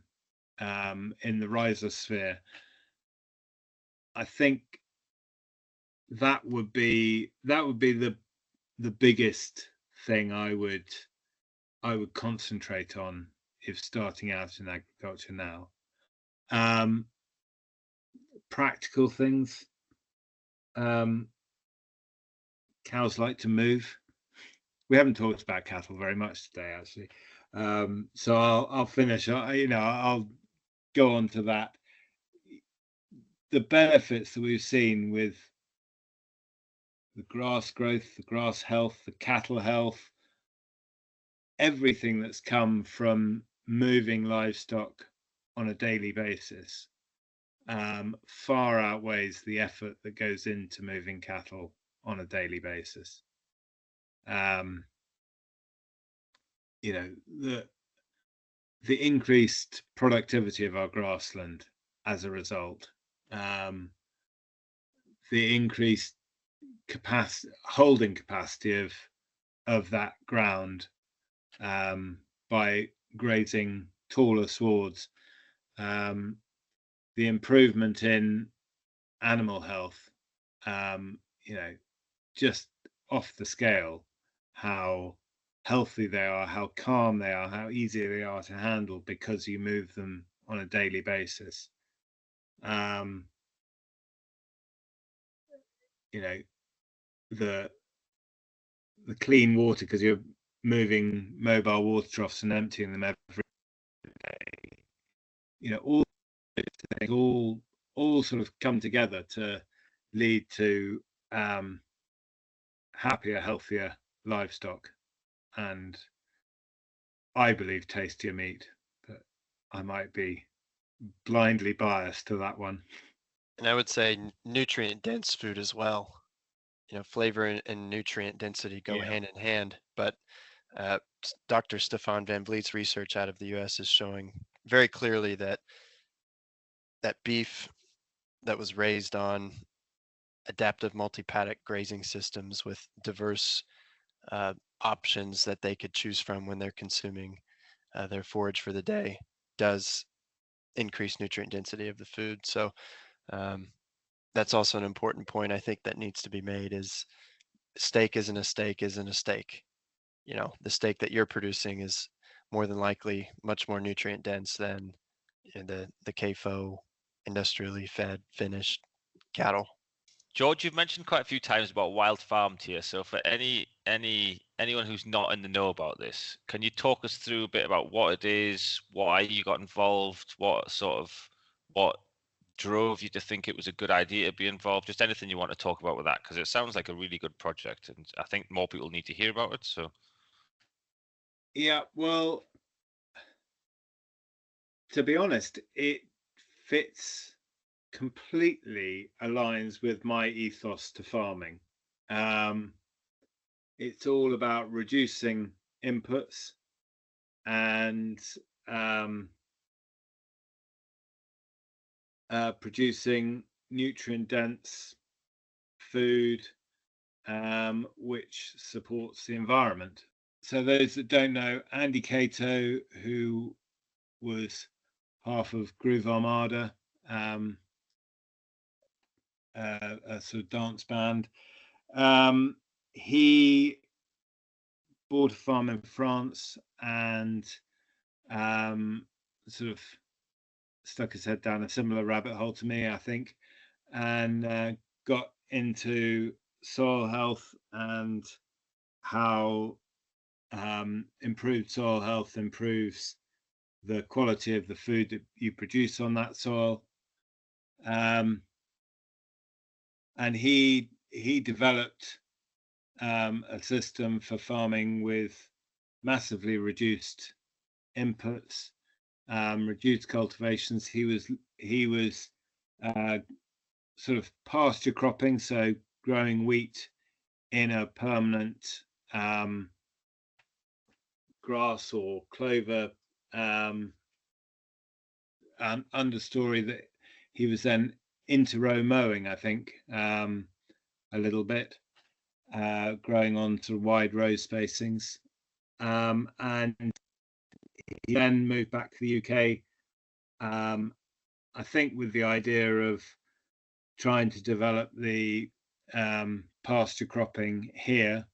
in the rhizosphere. I think that would be the biggest thing I would concentrate on if starting out in agriculture now. Practical things. Cows like to move. We haven't talked about cattle very much today, actually. So I'll finish. I'll go on to that. The benefits that we've seen with the grass growth, the grass health, the cattle health, everything that's come from moving livestock on a daily basis far outweighs the effort that goes into moving cattle on a daily basis. The increased productivity of our grassland as a result, the increased holding capacity of that ground by grazing taller swards, the improvement in animal health, just off the scale, how healthy they are, how calm they are, how easy they are to handle because you move them on a daily basis. The clean water, because you're moving mobile water troughs and emptying them every day. All things all sort of come together to lead to happier, healthier livestock, and I believe tastier meat, but I might be blindly biased to that one. And I would say nutrient dense food as well. Flavor and nutrient density go hand in hand, but Dr. Stefan Van Vliet's research out of the US is showing very clearly that beef that was raised on adaptive multi-paddock grazing systems with diverse options that they could choose from when they're consuming their forage for the day does increase nutrient density of the food. So that's also an important point I think that needs to be made, is steak isn't a steak isn't a steak. The steak that you're producing is more than likely much more nutrient dense than the CAFO industrially fed finished cattle. George, you've mentioned quite a few times about wild farmed here. So for anyone who's not in the know about this, can you talk us through a bit about what it is, why you got involved, what drove you to think it was a good idea to be involved? Just anything you want to talk about with that, because it sounds like a really good project, and I think more people need to hear about it. So yeah, well, to be honest, it completely aligns with my ethos to farming. It's all about reducing inputs and producing nutrient-dense food, which supports the environment. So those that don't know, Andy Cato, who was half of Groove Armada, a sort of dance band, he bought a farm in France and sort of stuck his head down a similar rabbit hole to me, I think, and got into soil health and how improved soil health improves the quality of the food that you produce on that soil. And he developed a system for farming with massively reduced inputs, reduced cultivations. He was sort of pasture cropping, so growing wheat in a permanent grass or clover understory that he was then inter-row mowing, I think, a little bit, growing on sort of wide row spacings, and he then moved back to the UK, I think with the idea of trying to develop the pasture cropping here,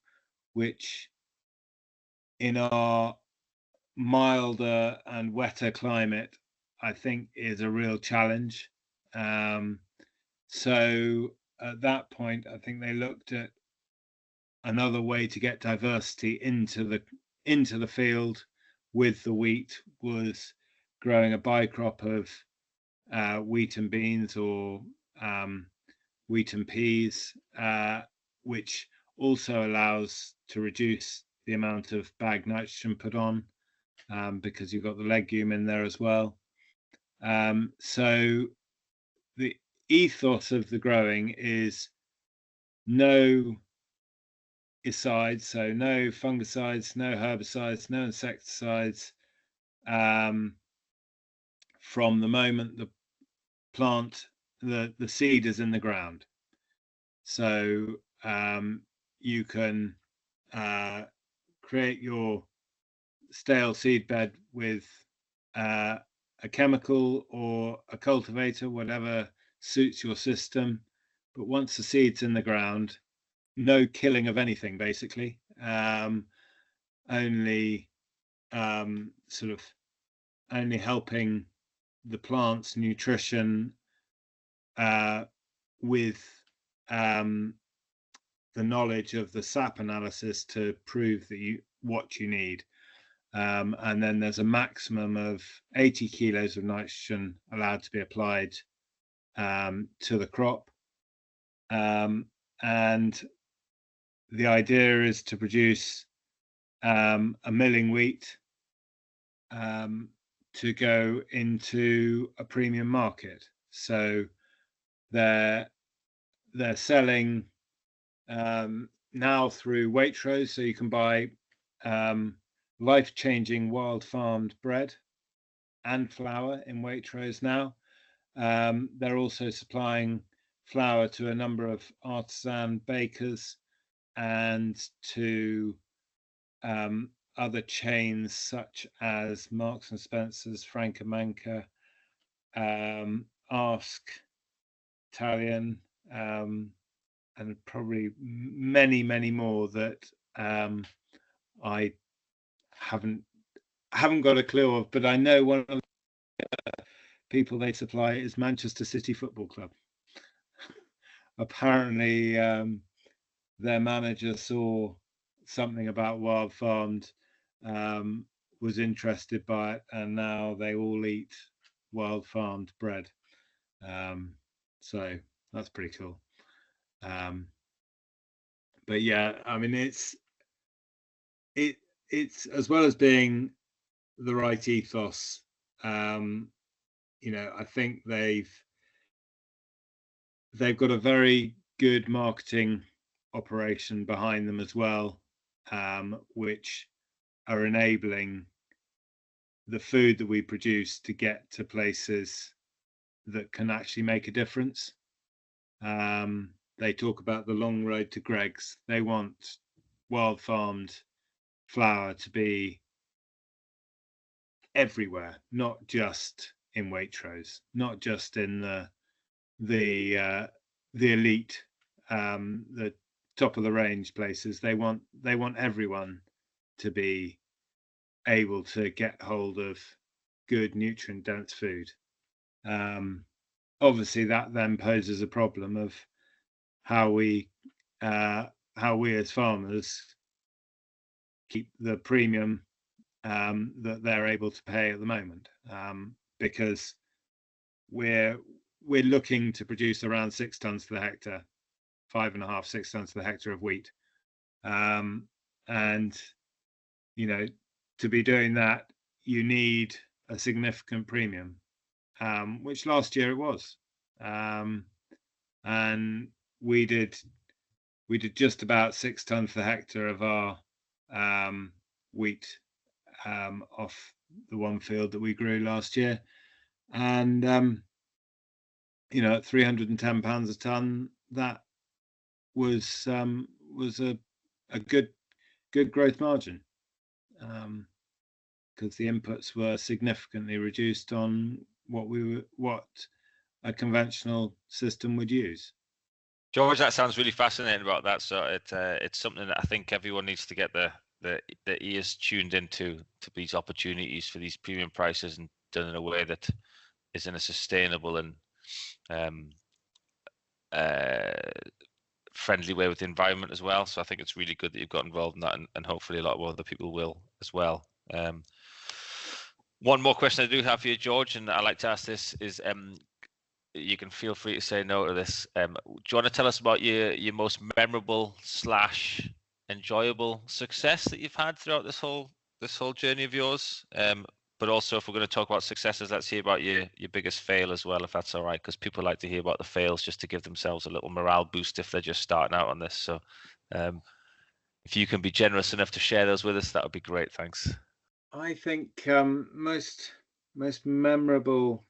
which in our milder and wetter climate, I think is a real challenge. So at that point, I think they looked at another way to get diversity into the field with the wheat was growing a bicrop of wheat and beans, or wheat and peas, which also allows to reduce the amount of bag nitrogen put on, because you've got the legume in there as well. So the ethos of the growing is no icides, so no fungicides, no herbicides, no insecticides, from the moment the plant, the seed is in the ground. So you can create your stale seed bed with a chemical or a cultivator, whatever suits your system. But once the seed's in the ground, no killing of anything, basically. Only sort of only helping the plant's nutrition with the knowledge of the sap analysis to prove that what you need. And then there's a maximum of 80 kilos of nitrogen allowed to be applied to the crop. And the idea is to produce a milling wheat to go into a premium market. So they're selling now through Waitrose, so you can buy life-changing wild farmed bread and flour in Waitrose now. They're also supplying flour to a number of artisan bakers and to other chains such as Marks and Spencer's, Frank and Manca, Ask, Italian, and probably many more that I haven't got a clue of, but I know one of the people they supply is Manchester City Football Club. Apparently their manager saw something about wild farmed, was interested by it, and now they all eat wild farmed bread. So that's pretty cool. But yeah, I mean, it's as well as being the right ethos, I think they've got a very good marketing operation behind them as well, which are enabling the food that we produce to get to places that can actually make a difference. They talk about the long road to Greggs. They want wild farmed flour to be everywhere, not just in Waitrose, not just in the elite, the top of the range places. They want everyone to be able to get hold of good nutrient dense food. Obviously that then poses a problem of how we as farmers keep the premium that they're able to pay at the moment, because we're looking to produce around 6 tons to the hectare, 5.5, 6 tons to the hectare of wheat, and to be doing that you need a significant premium, which last year it was, and we did just about 6 tons per hectare of our wheat off the one field that we grew last year, and at £310 a ton, that was a good growth margin, because the inputs were significantly reduced on what a conventional system would use. George, that sounds really fascinating about that. So it's something that I think everyone needs to get the ears tuned into, to these opportunities for these premium prices, and done in a way that is in a sustainable and um, uh, friendly way with the environment as well. So I think it's really good that you've got involved in that, and hopefully a lot of other people will as well. One more question I do have for you, George, and I like to ask this is, you can feel free to say no to this. Do you want to tell us about your most memorable / enjoyable success that you've had throughout this whole journey of yours? But also, if we're going to talk about successes, let's hear about your biggest fail as well, if that's all right, because people like to hear about the fails just to give themselves a little morale boost if they're just starting out on this. So, if you can be generous enough to share those with us, that would be great. Thanks. I think most memorable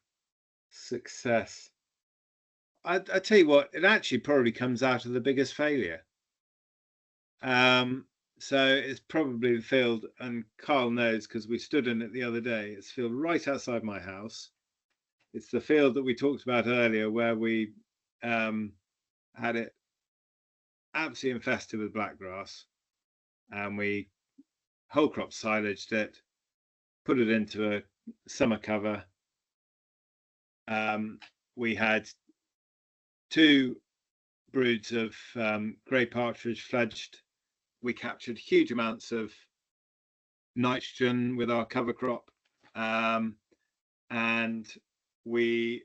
success. I tell you what, it actually probably comes out of the biggest failure. So it's probably the field, and Carl knows because we stood in it the other day. It's a field right outside my house. It's the field that we talked about earlier, where we had it absolutely infested with blackgrass, and we whole crop silaged it, put it into a summer cover. We had 2 broods of grey partridge fledged. We captured huge amounts of nitrogen with our cover crop, and we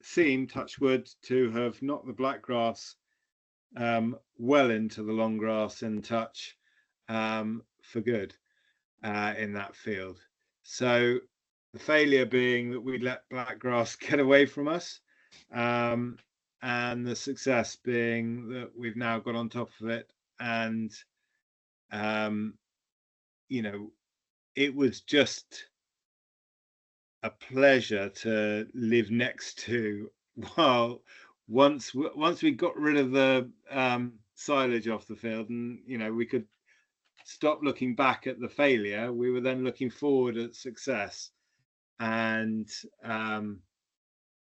seem, touch wood, to have knocked the blackgrass well into the long grass in touch for good in that field. So the failure being that we let blackgrass get away from us, and the success being that we've now got on top of it, and you know, it was just a pleasure to live next to. Well, once we got rid of the silage off the field, and we could stop looking back at the failure, we were then looking forward at success. And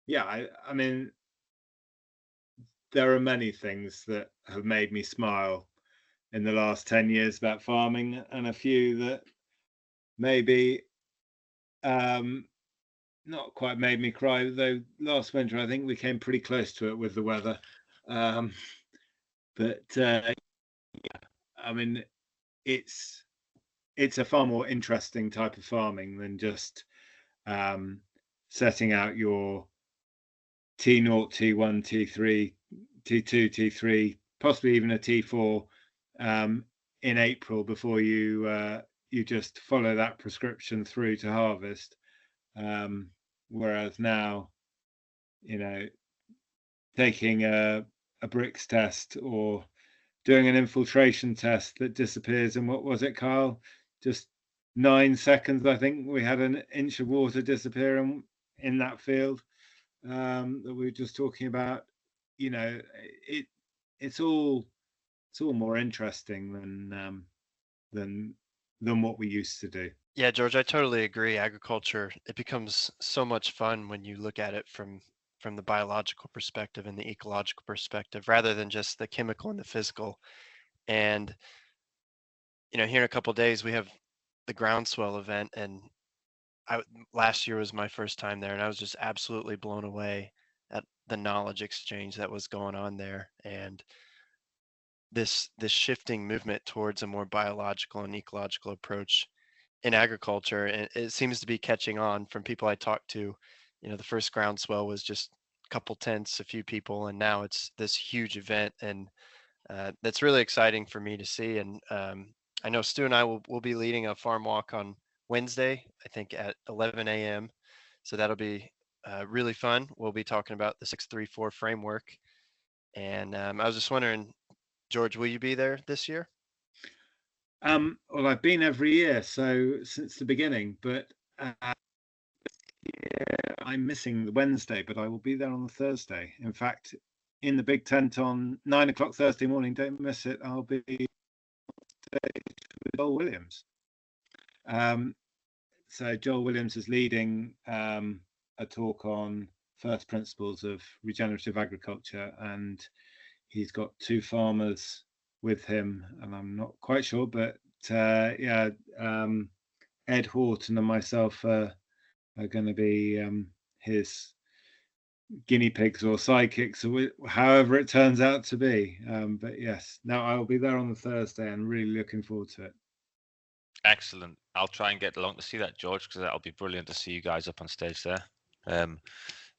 yeah, I mean, there are many things that have made me smile in the last 10 years about farming, and a few that maybe not quite made me cry, though last winter I think we came pretty close to it with the weather. But yeah, I mean, it's a far more interesting type of farming than just setting out your T0, T1, T3, T2, T3, possibly even a T4 in April before you just follow that prescription through to harvest. Whereas now, taking a bricks test or doing an infiltration test that disappears in, what was it, Kyle? Just 9 seconds, I think we had an inch of water disappear in that field that we were just talking about. It's all more interesting than what we used to do. Yeah, George, I totally agree. Agriculture, it becomes so much fun when you look at it from the biological perspective and the ecological perspective, rather than just the chemical and the physical. And here in a couple of days we have the groundswell event, and last year was my first time there, and I was just absolutely blown away at the knowledge exchange that was going on there, and this shifting movement towards a more biological and ecological approach in agriculture. And it seems to be catching on from people I talked to. The first groundswell was just a couple tents, a few people, and now it's this huge event, and that's really exciting for me to see. And I know Stu and I will be leading a farm walk on Wednesday, I think at 11 a.m. So that'll be really fun. We'll be talking about the 634 framework. And I was just wondering, George, will you be there this year? Well, I've been every year, so since the beginning, but I'm missing the Wednesday, but I will be there on the Thursday. In fact, in the big tent on 9 o'clock Thursday morning, don't miss it. I'll be with Joel Williams. So Joel Williams is leading a talk on first principles of regenerative agriculture, and he's got 2 farmers with him, and I'm not quite sure, but Ed Horton and myself are going to be his guinea pigs or sidekicks, or however it turns out to be. But yes, no, I'll be there on the Thursday and really looking forward to it. Excellent. I'll try and get along to see that, George, because that'll be brilliant to see you guys up on stage there.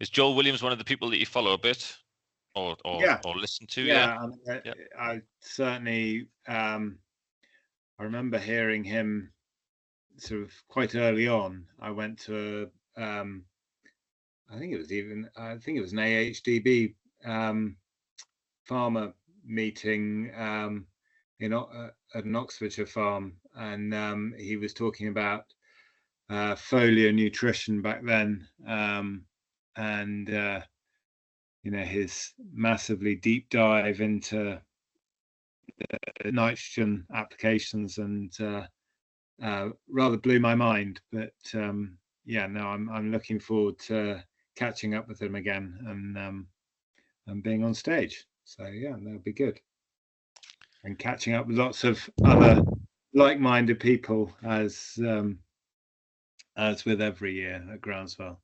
Is Joel Williams one of the people that you follow a bit or listen to? Yeah, I certainly I remember hearing him sort of quite early on. I went to I think it was an AHDB farmer meeting at an Oxfordshire farm, and he was talking about folio nutrition back then, and his massively deep dive into nitrogen applications, and rather blew my mind. But I'm looking forward to catching up with him again and being on stage. So yeah, that'll be good. And catching up with lots of other like-minded people, as with every year at Groundswell.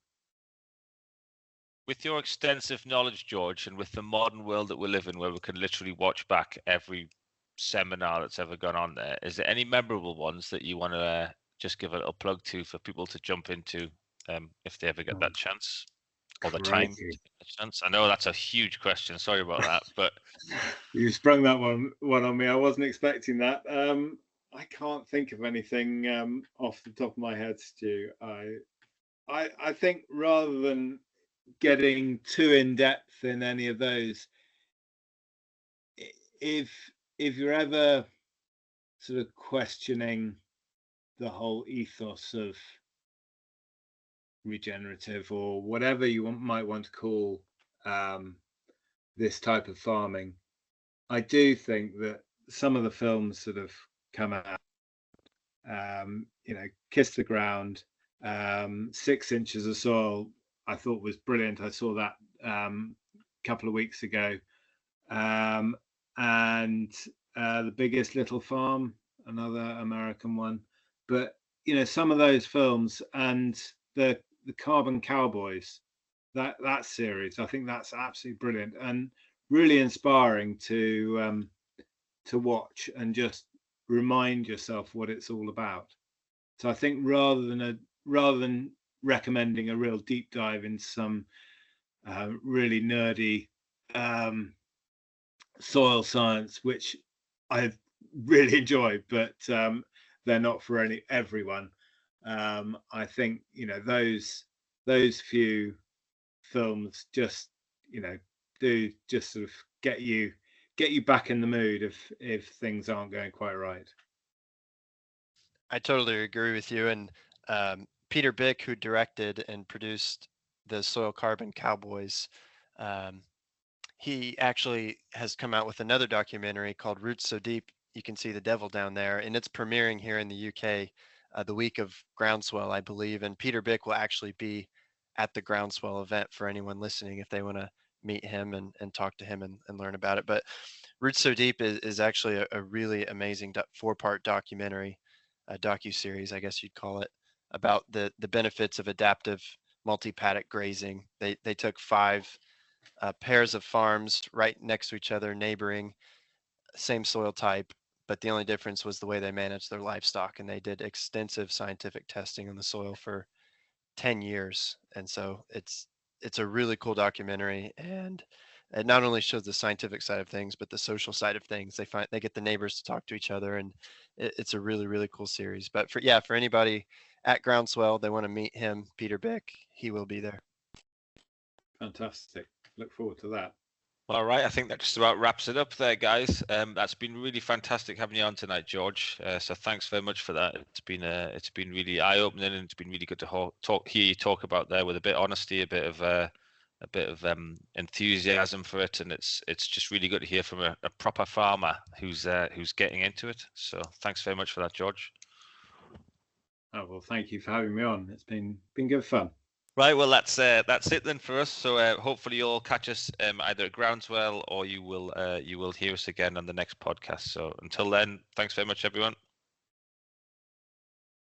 With your extensive knowledge, George, and with the modern world that we live in, where we can literally watch back every seminar that's ever gone on there, is there any memorable ones that you want to just give a little plug to for people to jump into if they ever get that chance or the time? I know that's a huge question. Sorry about that, but you sprung that one on me. I wasn't expecting that. I can't think of anything off the top of my head, Stu. I think rather than getting too in depth in any of those, if you're ever sort of questioning the whole ethos of regenerative, or whatever you might want to call this type of farming, I do think that some of the films that have come out, Kiss the Ground, 6 Inches of Soil, I thought was brilliant. I saw that a couple of weeks ago, and The Biggest Little Farm, another American one. But some of those films, and the Carbon Cowboys, that series, I think that's absolutely brilliant and really inspiring to watch and just remind yourself what it's all about. So I think rather than recommending a real deep dive into some really nerdy soil science, which I really enjoy, but they're not for everyone. I think those few films just do just sort of get you back in the mood if things aren't going quite right. I totally agree with you. And Peter Bick, who directed and produced the Soil Carbon Cowboys, he actually has come out with another documentary called Roots So Deep You Can See the Devil Down There, and it's premiering here in the UK the week of Groundswell, I believe. And Peter Bick will actually be at the Groundswell event for anyone listening if they want to meet him and talk to him and learn about it. But Roots So Deep is actually a really amazing 4-part documentary, a docu-series, I guess you'd call it, about the benefits of adaptive multi-paddock grazing. They took 5 pairs of farms right next to each other, neighboring, same soil type, but the only difference was the way they managed their livestock. And they did extensive scientific testing on the soil for 10 years. And so it's a really cool documentary, and it not only shows the scientific side of things, but the social side of things. They get the neighbors to talk to each other, and it's a really, really cool series. But for anybody at Groundswell, they want to meet him, Peter Bick, he will be there. Fantastic. Look forward to that. All right, I think that just about wraps it up there, guys. That's been really fantastic having you on tonight, George. So thanks very much for that. It's been really eye-opening, and it's been really good to hear you talk about there with a bit of honesty, a bit of enthusiasm for it, and it's just really good to hear from a proper farmer who's getting into it. So thanks very much for that, George. Oh well, thank you for having me on. It's been good fun. Right, well that's it then for us. So hopefully you'll catch us either at Groundswell or you will hear us again on the next podcast. So until then, thanks very much, everyone.